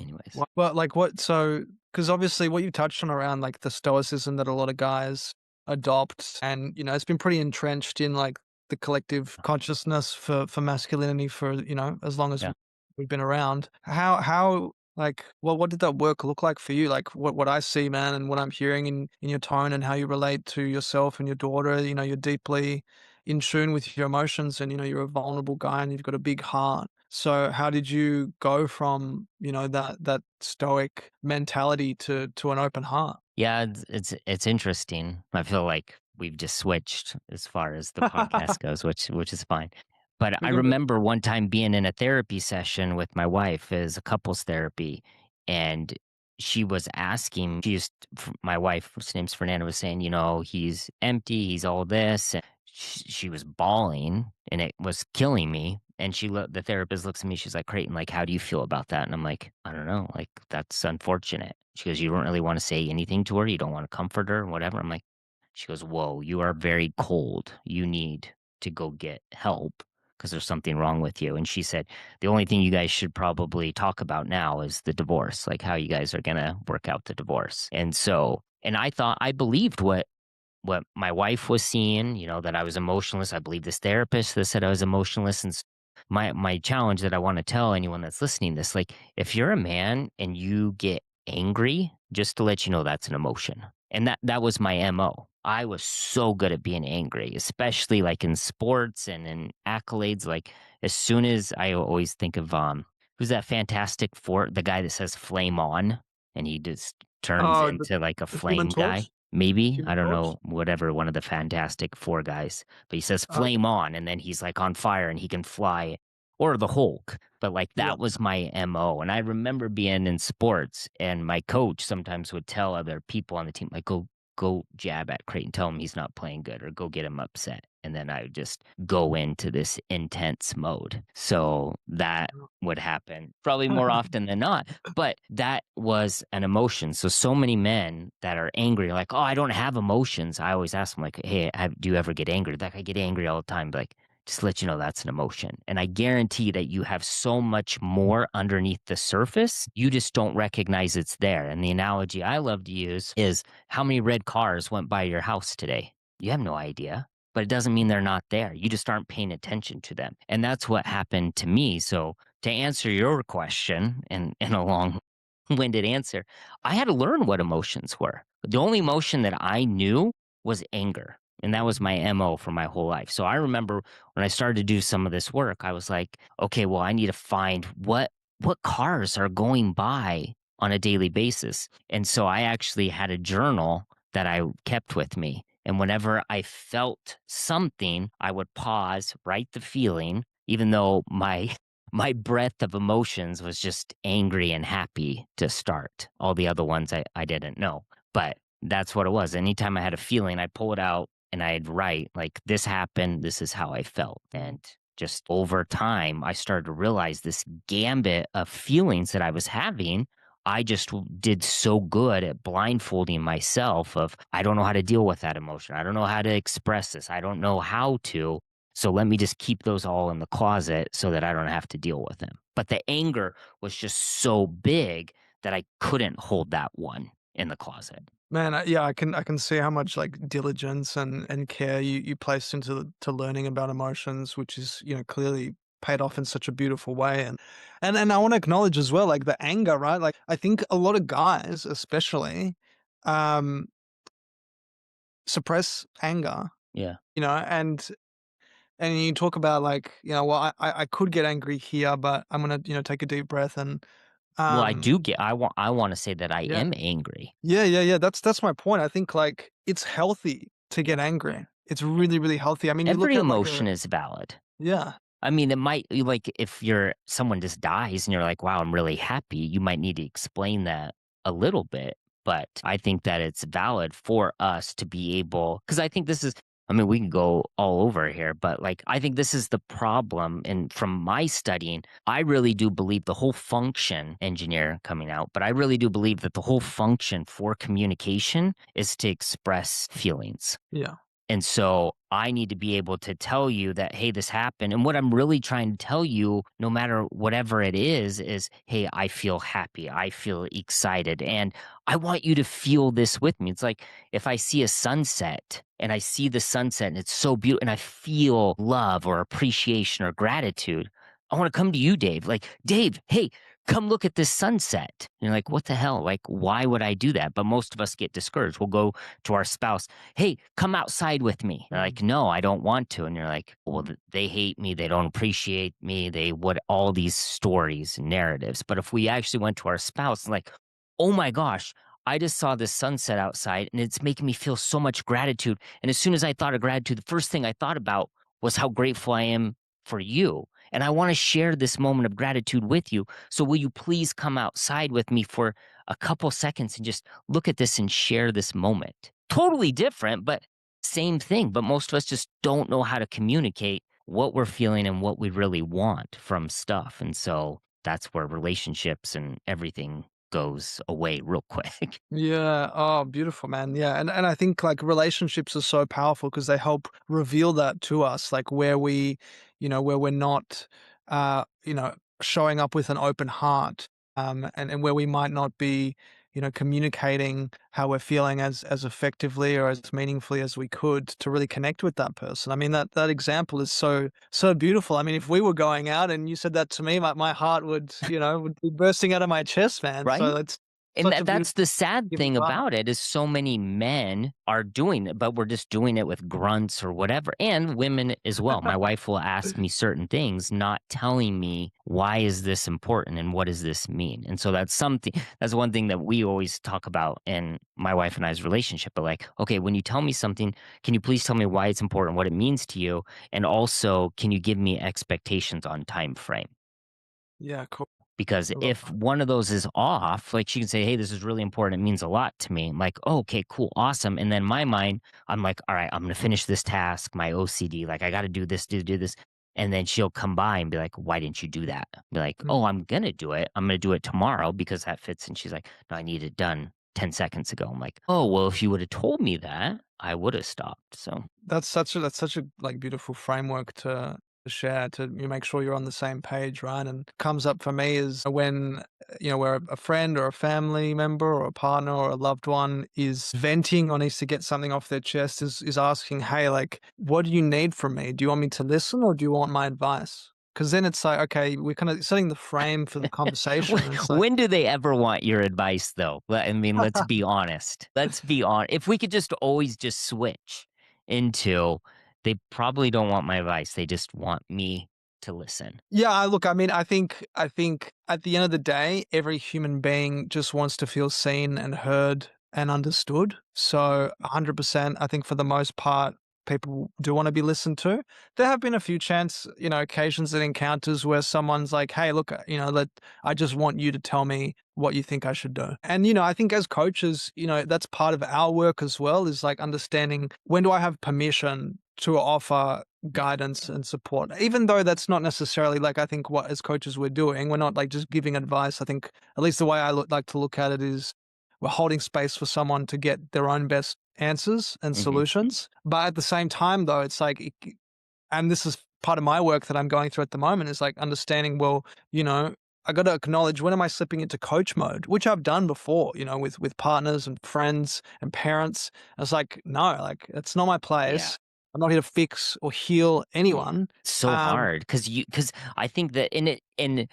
anyways, well, like what so because obviously what you touched on around like the stoicism that a lot of guys adopt, and it's been pretty entrenched in like the collective consciousness for masculinity for, as long as yeah. we've been around. How like what did that work look like for you? Like what I see, man, and what I'm hearing in your tone and how you relate to yourself and your daughter, you're deeply in tune with your emotions, and you're a vulnerable guy and you've got a big heart. So how did you go from, that stoic mentality to an open heart? Yeah, it's interesting. I feel like we've just switched as far as the podcast goes, which is fine. But I You're good. remember one time being in a therapy session with my wife as a couples therapy, and she was asking, my wife's name's Fernanda, was saying, he's empty, he's all this. And she was bawling, and it was killing me. And the therapist looks at me, she's like, Creighton, like, how do you feel about that? And I'm like, I don't know, like, that's unfortunate. She goes, you don't really want to say anything to her, you don't want to comfort her, whatever. I'm like, she goes, whoa, you are very cold. You need to go get help because there's something wrong with you. And she said, the only thing you guys should probably talk about now is the divorce, like how you guys are going to work out the divorce. And I thought, I believed what my wife was seeing, that I was emotionless. I believe this therapist that said I was emotionless. And my challenge that I want to tell anyone that's listening to this, like, if you're a man and you get angry, just to let you know that's an emotion. And that was my MO. I was so good at being angry, especially like in sports and in accolades. Like, as soon as I always think of who's that Fantastic Four, the guy that says flame on, and he just turns Oh, into like a the Human flame guy. Torch? Maybe, I Human don't Torch? know, whatever, one of the Fantastic Four guys, but he says Okay. flame on, and then he's like on fire and he can fly, or the Hulk. But like, Yeah. that was my MO. And I remember being in sports, and my coach sometimes would tell other people on the team, like, go jab at Creighton, tell him he's not playing good, or go get him upset. And then I would just go into this intense mode. So that would happen probably more often than not. But that was an emotion. So many men that are angry, like, oh, I don't have emotions. I always ask them, like, hey, do you ever get angry? Like, I get angry all the time. Like, just to let you know that's an emotion. And I guarantee that you have so much more underneath the surface. You just don't recognize it's there. And the analogy I love to use is, how many red cars went by your house today? You have no idea, but it doesn't mean they're not there. You just aren't paying attention to them. And that's what happened to me. So to answer your question in a long winded answer, I had to learn what emotions were. The only emotion that I knew was anger. And that was my MO for my whole life. So I remember when I started to do some of this work, I was like, okay, well, I need to find what cars are going by on a daily basis. And so I actually had a journal that I kept with me. And whenever I felt something, I would pause, write the feeling, even though my breadth of emotions was just angry and happy to start. All the other ones I didn't know. But that's what it was. Anytime I had a feeling, I'd pull it out and I'd write, like, this happened, this is how I felt. And just over time, I started to realize this gambit of feelings that I was having. I just did so good at blindfolding myself of, I don't know how to deal with that emotion. I don't know how to express this. I don't know how to. So let me just keep those all in the closet so that I don't have to deal with them. But the anger was just so big that I couldn't hold that one in the closet. Man, yeah, I can see how much like diligence and care you placed into to learning about emotions, which is clearly paid off in such a beautiful way. And I want to acknowledge as well, like the anger, right? Like I think a lot of guys, especially, um, suppress anger, Yeah. and you talk about like well, I could get angry here, but I'm gonna take a deep breath and Well, I um do get, I want to say that I yeah. am angry. Yeah. That's my point. I think, like, it's healthy to get angry. It's really, really healthy. I mean, you look Every at, like, a emotion is valid. yeah, I mean, it might, like, if someone just dies and you're like, wow, I'm really happy, you might need to explain that a little bit. But I think that it's valid for us to be able, because I think this is, I mean, we can go all over here, but like, I think this is the problem. And from my studying, I really do believe the whole function, engineer coming out, but I really do believe that the whole function for communication is to express feelings. yeah, And so I need to be able to tell you that, hey, this happened. And what I'm really trying to tell you, no matter whatever it is, hey, I feel happy. I feel excited. And I want you to feel this with me. It's like if I see a sunset and I see the sunset and it's so beautiful and I feel love or appreciation or gratitude, I want to come to you, Dave. Like, Dave, hey, come look at this sunset. And you're like, what the hell? Like, why would I do that? But most of us get discouraged. We'll go to our spouse, hey, come outside with me. They're mm, like, no, I don't want to. And you're like, well, they hate me. They don't appreciate me. All these stories and narratives. But if we actually went to our spouse and like, oh my gosh, I just saw this sunset outside and it's making me feel so much gratitude. And as soon as I thought of gratitude, the first thing I thought about was how grateful I am for you. And I want to share this moment of gratitude with you. So will you please come outside with me for a couple seconds and just look at this and share this moment? Totally different, but same thing. But most of us just don't know how to communicate what we're feeling and what we really want from stuff. And so that's where relationships and everything goes away real quick. Yeah. Oh, beautiful, man. Yeah. And I think like relationships are so powerful because they help reveal that to us, like where we, where we're not, showing up with an open heart, and where we might not be, communicating how we're feeling as effectively or as meaningfully as we could to really connect with that person. I mean, that example is so beautiful. I mean, if we were going out and you said that to me, my heart would be bursting out of my chest, man. Right? So it's And such a beautiful that's the sad give thing advice. about it is so many men are doing it, but we're just doing it with grunts or whatever, and women as well. My wife will ask me certain things, not telling me why is this important and what does this mean. And so that's one thing that we always talk about in my wife and I's relationship. But like, okay, when you tell me something, can you please tell me why it's important, what it means to you, and also can you give me expectations on time frame? Yeah, cool. Because I love if that. one of those is off, like she can say, "Hey, this is really important. It means a lot to me." I'm like, oh, "Okay, cool, awesome." And then my mind, I'm like, "All right, I'm gonna finish this task." My OCD, like, I got to do this, do this. And then she'll come by and be like, "Why didn't you do that?" Be like, "Oh, Mm. I'm gonna do it. I'm gonna do it tomorrow because that fits." And she's like, "No, I need it done 10 seconds ago." I'm like, "Oh, well, if you would have told me that, I would have stopped." So That's such a like beautiful framework to share to you make sure you're on the same page, right? And comes up for me is when where a friend or a family member or a partner or a loved one is venting or needs to get something off their chest is asking, hey, like, what do you need from me? Do you want me to listen or do you want my advice? Because then it's like, okay, we're kind of setting the frame for the When conversation. And it's like, when do they ever want your advice though? I mean, let's be honest. Let's be honest. If we could just always just switch into they probably don't want my advice. They just want me to listen. yeah, look, I mean, I think at the end of the day, every human being just wants to feel seen and heard and understood. So 100%, I think for the most part, people do want to be listened to. There have been a few occasions and encounters where someone's like, "Hey, look, I just want you to tell me what you think I should do." And I think as coaches, that's part of our work as well is like understanding when do I have permission to offer guidance and support. Even though that's not necessarily like I think what as coaches we're doing, we're not like just giving advice. I think at least the way like to look at it is we're holding space for someone to get their own best answers and Mhm. solutions. But at the same time, though, it's like, and this is part of my work that I'm going through at the moment is like understanding, well, you know, I got to acknowledge when am I slipping into coach mode, which I've done before, with partners and friends and parents. I was like, no, like it's not my Yeah. place. I'm not here to fix or heal anyone. It's so Um, hard because I think that in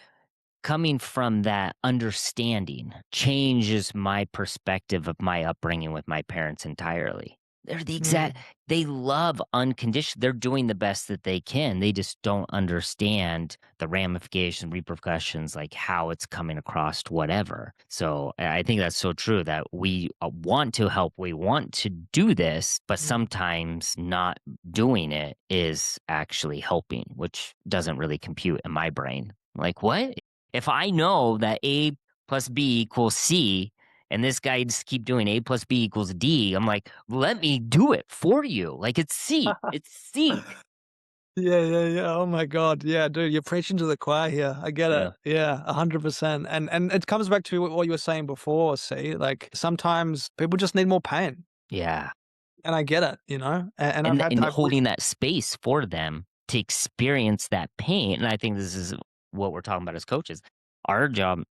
coming from that understanding changes my perspective of my upbringing with my parents entirely. They're the exact mm, they love unconditional they're doing the best that they can. They just don't understand the ramifications, repercussions, like how it's coming across to whatever. So I think that's so true that we want to help, we want to do this, but mm. sometimes not doing it is actually helping, which doesn't really compute in my brain. Like, what? If I know that A plus B equals C, and this guy just keep doing A plus B equals D, I'm like, let me do it for you. Like it's C. It's C. Yeah, yeah, yeah. Oh my God. Yeah, dude, you're preaching to the choir here. I get it. Yeah. Yeah, 100%. And it comes back to what you were saying before, see? Like sometimes people just need more pain. Yeah. And I get it, And And I've holding that space for them to experience that pain. And I think this is what we're talking about as coaches. Our job,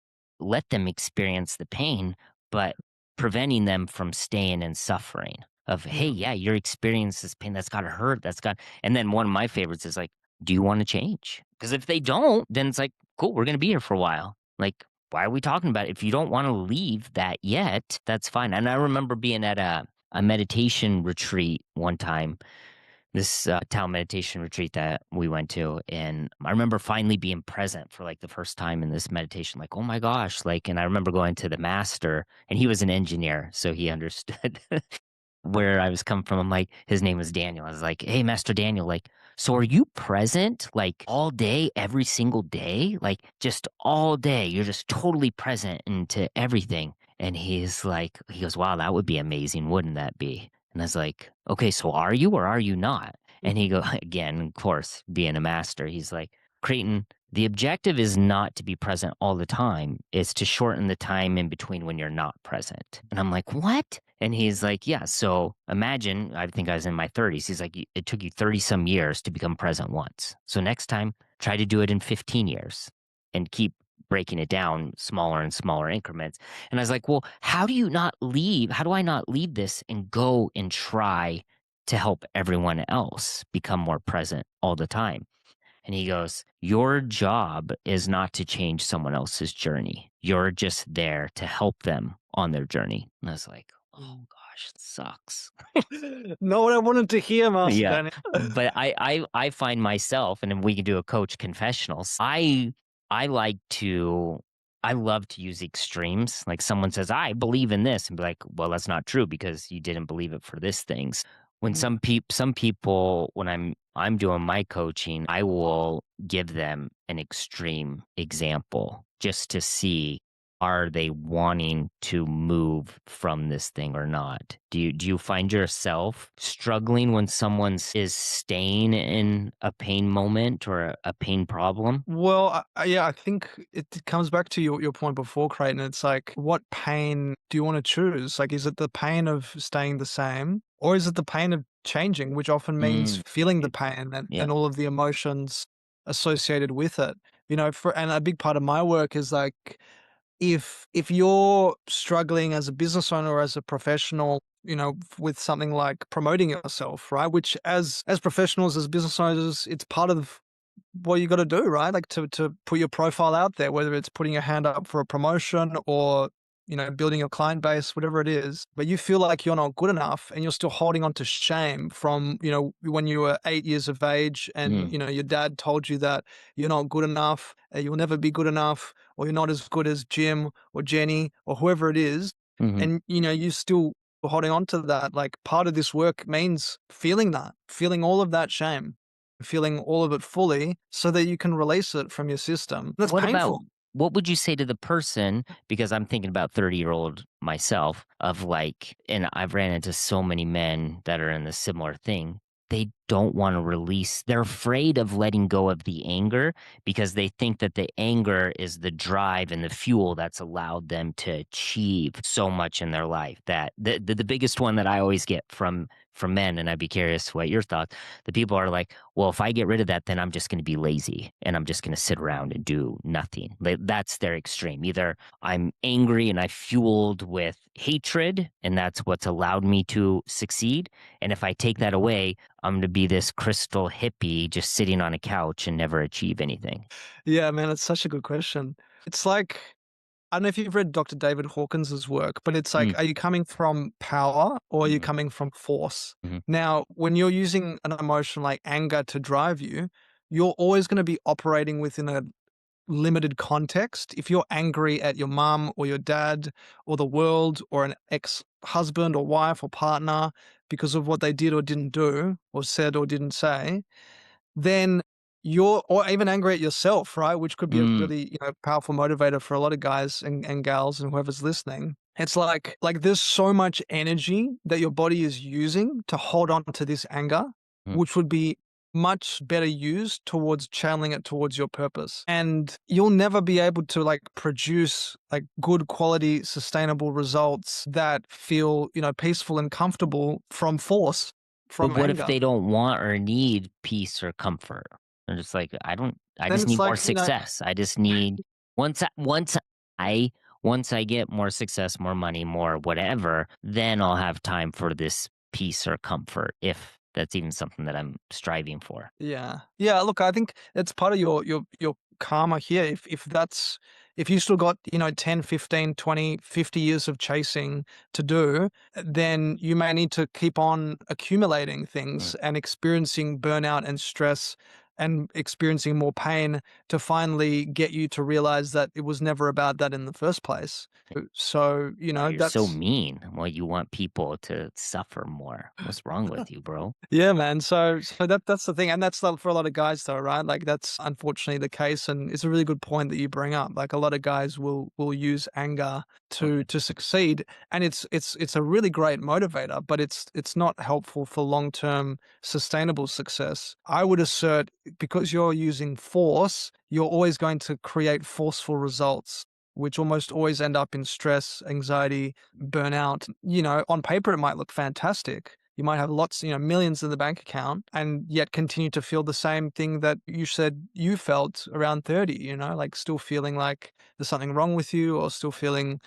let them experience the pain, but preventing them from staying in suffering of, hey, yeah. yeah, you're experiencing this pain. That's got to hurt. And then one of my favorites is like, do you want to change? Because if they don't, then it's like, cool, we're going to be here for a while. Like, why are we talking about it? If you don't want to leave that yet, that's fine. And I remember being at a meditation retreat one time, this town meditation retreat that we went to. And I remember finally being present for like the first time in this meditation, like, oh my gosh. Like, and I remember going to the master, and he was an engineer. So he understood where I was coming from. I'm like, his name was Daniel. I was like, hey, Master Daniel, like, so are you present like all day, every single day? Like just all day, you're just totally present into everything. And he goes, wow, that would be amazing, wouldn't that be? And I was like, okay, so are you or are you not? And he go again, of course, being a master, he's like, Creighton, the objective is not to be present all the time. It's to shorten the time in between when you're not present. And I'm like, what? And he's like, yeah, so imagine, I think I was in my 30s. He's like, it took you 30 some years to become present once. So next time, try to do it in 15 years and keep breaking it down smaller and smaller increments. And I was like, well, how do you not leave? How do I not leave this and go and try to help everyone else become more present all the time? And he goes, your job is not to change someone else's journey. You're just there to help them on their journey. And I was like, oh Mm. gosh, it sucks. Not what I wanted to hear, Master Yeah. Daniel. But I find myself, and then we can do a coach confessionals. I like to I love to use extremes. Like someone says, I believe in this, and be like, well, that's not true because you didn't believe it for this things. When Mm. some people, when I'm doing my coaching, I will give them an extreme example just to see, are they wanting to move from this thing or not? Do you find yourself struggling when someone is staying in a pain moment or a pain problem? Well, yeah, I think it comes back to your point before, Creighton. It's like, what pain do you want to choose? Like, is it the pain of staying the same, or is it the pain of changing, which often means Mm, feeling the pain yeah. and all of the emotions associated with it? And a big part of my work is like, if you're struggling as a business owner or as a professional, with something like promoting yourself, right? Which as professionals, as business owners, it's part of what you got to do, right? Like to put your profile out there, whether it's putting your hand up for a promotion or building your client base, whatever it is. But you feel like you're not good enough, and you're still holding on to shame from when you were 8 years of age, and Mm, your dad told you that you're not good enough, you'll never be good enough, or you're not as good as Jim or Jenny or whoever it is, hmm. and you still holding on to that. Like, part of this work means feeling all of that shame, feeling all of it fully so that you can release it from your system. That's What about painful. what would you say to the person? Because I'm thinking about 30-year-old myself, of like, and I've ran into so many men that are in the similar thing. They don't want to release, they're afraid of letting go of the anger because they think that the anger is the drive and the fuel that's allowed them to achieve so much in their life. That the biggest one that I always get from men, and I'd be curious what your thoughts. The people are like, well, if I get rid of that, then I'm just going to be lazy and I'm just going to sit around and do nothing. That's their extreme. Either I'm angry and I fueled with hatred, and that's what's allowed me to succeed. And if I take that away, I'm going to be this crystal hippie just sitting on a couch and never achieve anything. Yeah, man, it's such a good question. It's like, I don't know if you've read Dr. David Hawkins's work, but it's like, Mm, are you coming from power or are you mhm, coming from force? mhm. Now, when you're using an emotion like anger to drive you, you're always going to be operating within a limited context. If you're angry at your mum or your dad or the world or an ex-husband or wife or partner because of what they did or didn't do or said or didn't say, then you're, or even angry at yourself, right? Which could be a Mm. really, powerful motivator for a lot of guys and gals and whoever's listening. It's like there's so much energy that your body is using to hold on to this anger, Mm. which would be much better used towards channeling it towards your purpose. And you'll never be able to like produce like good quality, sustainable results that feel, peaceful and comfortable from force, But from what if anger. they don't want or need peace or comfort? They're just like, I Then just it's need more like, success. I just need I once I get more success, more money, more whatever, then I'll have time for this peace or comfort, if that's even something that I'm striving for. yeah. Yeah, look, I think it's part of your karma here. If you still got, 10, 15, 20, 50 years of chasing to do, then you may need to keep on accumulating Mm. things and experiencing burnout and stress and experiencing more pain to finally get you to realize that it was never about that in the first place. So, Wow, you're so that's mean. Well, you want people to suffer more. What's wrong with you, bro? yeah, man. So that's the thing, and that's for a lot of guys, though, right? Like that's unfortunately the case, and it's a really good point that you bring up. Like a lot of guys will use anger Oh, to succeed, and it's a really great motivator, but it's not helpful for long term sustainable success. I would assert because you're using force, you're always going to create forceful results. Which almost always end up in stress, anxiety, burnout. On paper, it might look fantastic, you might have lots, millions in the bank account and yet continue to feel the same thing that you said you felt around 30, like still feeling like there's something wrong with you or still feeling,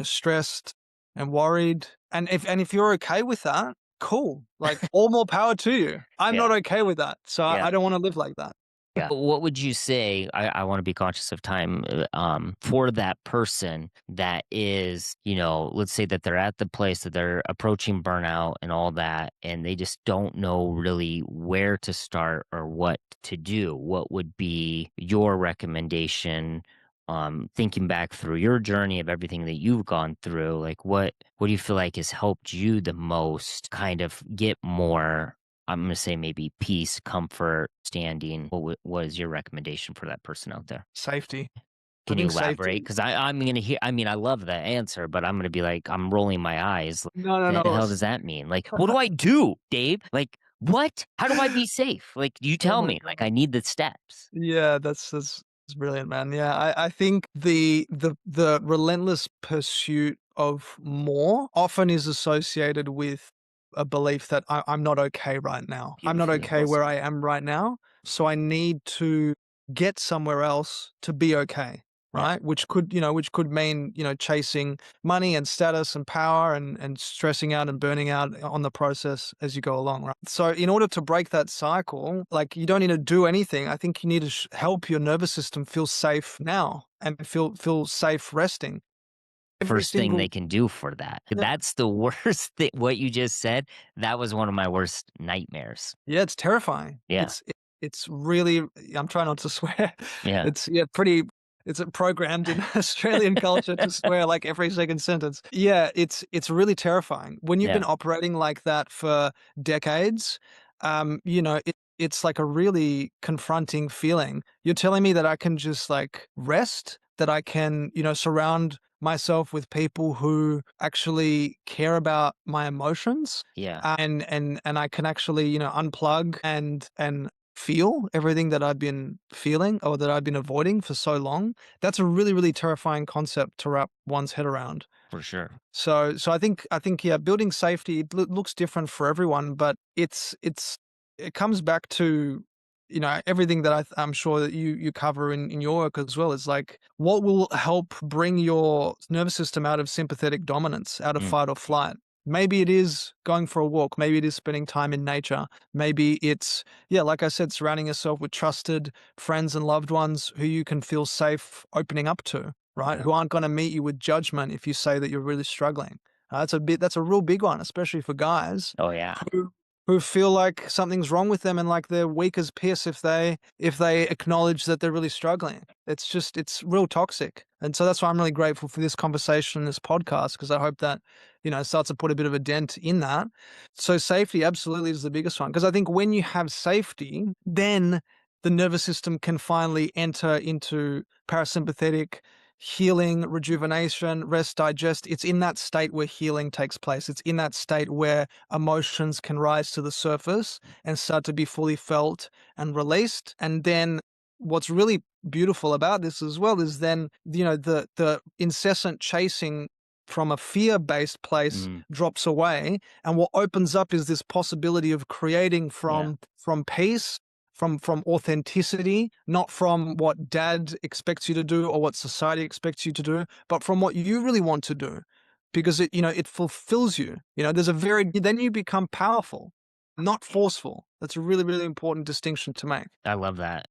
stressed and worried. And if you're okay with that, cool. Like all more power to you. I'm yeah. not okay with that. So I Yeah. don't want to live like that. Yeah. What would you say? I want to be conscious of time. For that person that is, let's say that they're at the place that they're approaching burnout and all that, and they just don't know really where to start or what to do. What would be your recommendation? Thinking back through your journey of everything that you've gone through, like what do you feel like has helped you the most kind of get more, I'm gonna say maybe peace, comfort, standing. What is your recommendation for that person out there? Safety. I Can you think elaborate? safety. Because I'm gonna hear. I mean, I love that answer, but I'm gonna be like, I'm rolling my eyes. No, no, The no. hell does that mean? Like, what do I do, Dave? Like, what? How do I be safe? Like, you Oh tell my me. Like, I God. need the steps. Yeah, that's brilliant, man. Yeah, I think the relentless pursuit of more often is associated with a belief that I'm not okay right now. I'm not Beautifully okay well where said. I am right now, so I need to get somewhere else to be okay, Yeah, right? Which could mean, chasing money and status and power and stressing out and burning out on the process as you go along, right? So in order to break that cycle, like you don't need to do anything. I think you need to help your nervous system feel safe now and feel safe resting. Every first thing they single can do for that. yeah. That's the worst thing. What you just said. That was one of my worst nightmares. Yeah, it's terrifying. Yeah, It's really I'm trying not to swear. yeah, It's yeah, pretty it's programmed in Australian culture to swear like every second sentence. Yeah, it's really terrifying. When you've yeah, been operating like that for decades, it's like a really confronting feeling. You're telling me that I can just like rest, that I can, surround myself with people who actually care about my emotions yeah, and I can actually, unplug and feel everything that I've been feeling or that I've been avoiding for so long. That's a really, really terrifying concept to wrap one's head around. for sure. So I think yeah, building safety looks different for everyone, but it comes back to everything that I'm sure that you cover in your work as well is like what will help bring your nervous system out of sympathetic dominance, out of Mm, fight or flight. Maybe it is going for a walk. Maybe it is spending time in nature. Maybe it's, yeah, like I said, surrounding yourself with trusted friends and loved ones who you can feel safe opening up to, right? yeah. Who aren't going to meet you with judgment if you say that you're really struggling. That's a real big one, especially for guys Oh yeah, who who feel like something's wrong with them and like they're weak as piss if they acknowledge that they're really struggling. It's real toxic. And so that's why I'm really grateful for this conversation, this podcast, because I hope that, starts to put a bit of a dent in that. So safety absolutely is the biggest one. Because I think when you have safety, then the nervous system can finally enter into parasympathetic healing, rejuvenation, rest, digest. It's in that state where healing takes place. It's in that state where emotions can rise to the surface and start to be fully felt and released. And then what's really beautiful about this as well is then, the incessant chasing from a fear-based place mm, drops away. And what opens up is this possibility of creating yeah. from peace, from authenticity, not from what dad expects you to do or what society expects you to do, but from what you really want to do. Because it fulfills you. There's then you become powerful, not forceful. That's a really, really important distinction to make. I love that.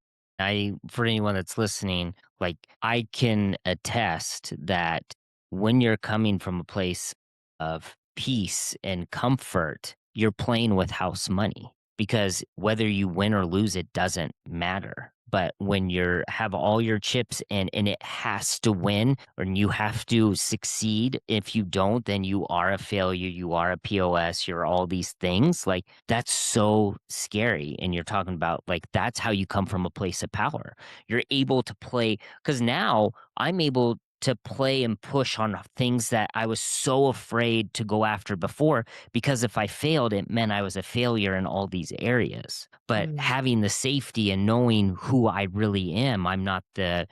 For anyone that's listening, like I can attest that when you're coming from a place of peace and comfort, you're playing with house money. because whether you win or lose, it doesn't matter. But when you're have all your chips and it has to win and you have to succeed, if you don't, then you are a failure, you are a POS, you're all these things. Like that's so scary. And you're talking about like that's how you come from a place of power. You're able to play because now I'm able to play and push on things that I was so afraid to go after before because if I failed, it meant I was a failure in all these areas. But Mm. having the safety and knowing who I really am, I'm not the,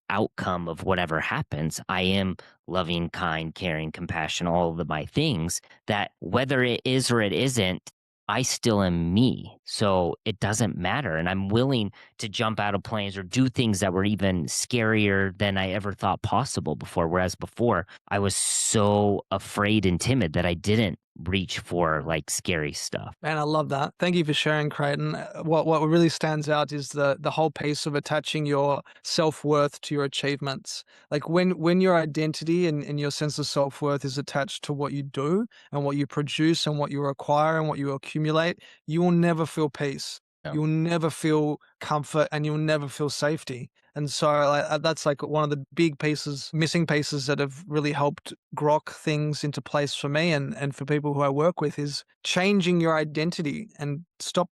outcome of whatever happens. I am loving, kind, caring, compassion, all of my things that whether it is or it isn't, I still am me. So it doesn't matter. And I'm willing to jump out of planes or do things that were even scarier than I ever thought possible before. Whereas before, I was so afraid and timid that I didn't reach for like scary stuff. Man, I love that. Thank you for sharing, Creighton. What really stands out is the whole piece of attaching your self-worth to your achievements. Like when your identity and your sense of self-worth is attached to what you do and what you produce and what you acquire and what you accumulate, you will never feel peace. Yeah. You'll never feel comfort and you'll never feel safety. And so that's like one of the big pieces, missing pieces that have really helped grok things into place for me and for people who I work with is changing your identity and stop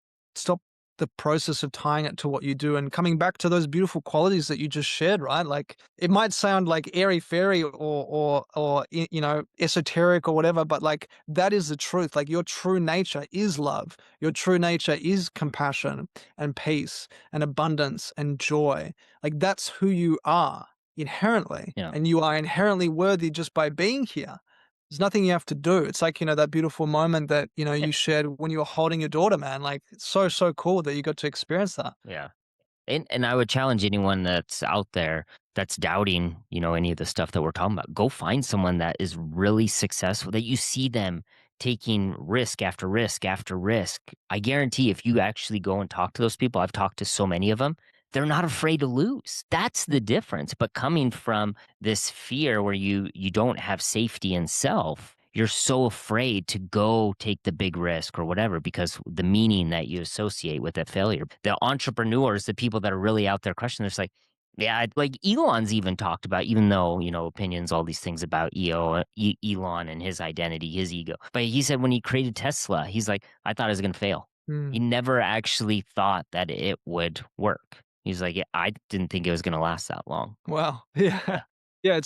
the process of tying it to what you do and coming back to those beautiful qualities that you just shared, right? Like it might sound like airy fairy or esoteric or whatever, but like that is the truth. Like your true nature is love. Your true nature is compassion and peace and abundance and joy. Like that's who you are inherently, Yeah. and you are inherently worthy just by being here. There's nothing you have to do. It's like, that beautiful moment that, you shared when you were holding your daughter, man. Like, it's so, so cool that you got to experience that. Yeah. And I would challenge anyone that's out there that's doubting, any of the stuff that we're talking about. Go find someone that is really successful, that you see them taking risk after risk after risk. I guarantee if you actually go and talk to those people, I've talked to so many of them, they're not afraid to lose. That's the difference. But coming from this fear where you don't have safety in self, you're so afraid to go take the big risk or whatever because the meaning that you associate with that failure. The entrepreneurs, the people that are really out there crushing, there's like, yeah, like Elon's even talked about, even though, opinions, all these things about Elon and his identity, his ego. But he said when he created Tesla, he's like, I thought it was going to fail. He Mm. never actually thought that it would work. He's like, yeah, I didn't think it was going to last that long. Wow. Yeah. Yeah. Yeah.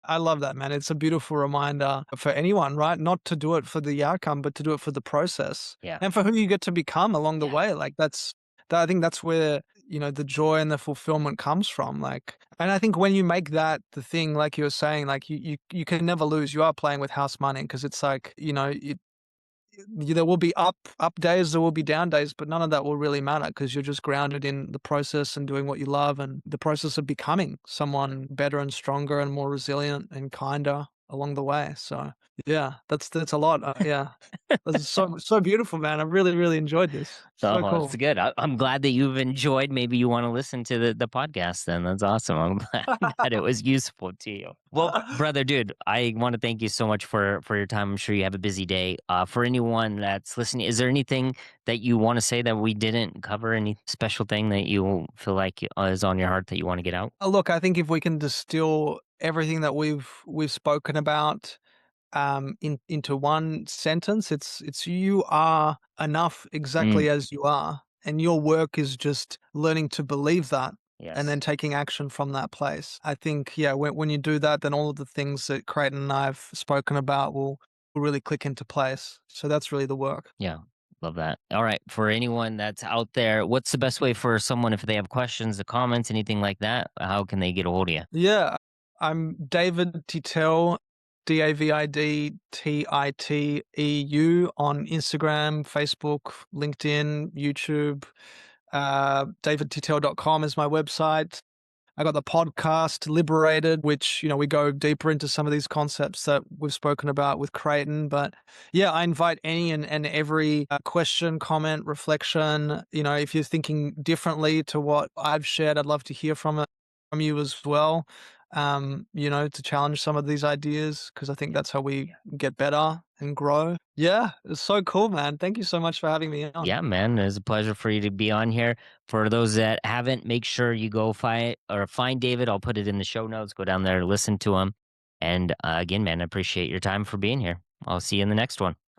I love that, man. It's a beautiful reminder for anyone, right? Not to do it for the outcome, but to do it for the process Yeah. and for who you get to become along the Yeah. way. Like I think that's where, the joy and the fulfillment comes from. Like, and I think when you make that the thing, like you were saying, like you can never lose. You are playing with house money because it's like, there will be up days, there will be down days, but none of that will really matter because you're just grounded in the process and doing what you love and the process of becoming someone better and stronger and more resilient and kinder along the way. So yeah, that's a lot. Yeah, that's so beautiful, man. I really really enjoyed this. So Oh, that's cool. good. I'm glad that you've enjoyed. Maybe you want to listen to the podcast then. That's awesome. I'm glad that it was useful to you. Well, brother, dude, I want to thank you so much for your time. I'm sure you have a busy day. For anyone that's listening, is there anything that you want to say that we didn't cover? Any special thing that you feel like is on your heart that you want to get out? Look, I think if we can distill everything that we've spoken about into one sentence, it's you are enough Mm, exactly as you are, and your work is just learning to believe that and yes. then taking action from that place. I think, yeah, when you do that, then all of the things that Creighton and I have spoken about will really click into place. So that's really the work. Yeah. Love that. All right. For anyone that's out there, what's the best way for someone if they have questions, or comments, anything like that? How can they get a hold of you? Yeah, I'm David Titel, DavidTitteu on Instagram, Facebook, LinkedIn, YouTube. DavidTitel.com is my website. I got the podcast Liberated, which, we go deeper into some of these concepts that we've spoken about with Creighton. But yeah, I invite any and every question, comment, reflection. If you're thinking differently to what I've shared, I'd love to hear from you as well. to challenge some of these ideas because I think that's how we get better and grow. Yeah, it's so cool, man. Thank you so much for having me on. Yeah, man, it's a pleasure for you to be on here. For those that haven't, make sure you go find David. I'll put it in the show notes. Go down there, listen to him. And again, man, I appreciate your time for being here. I'll see you in the next one.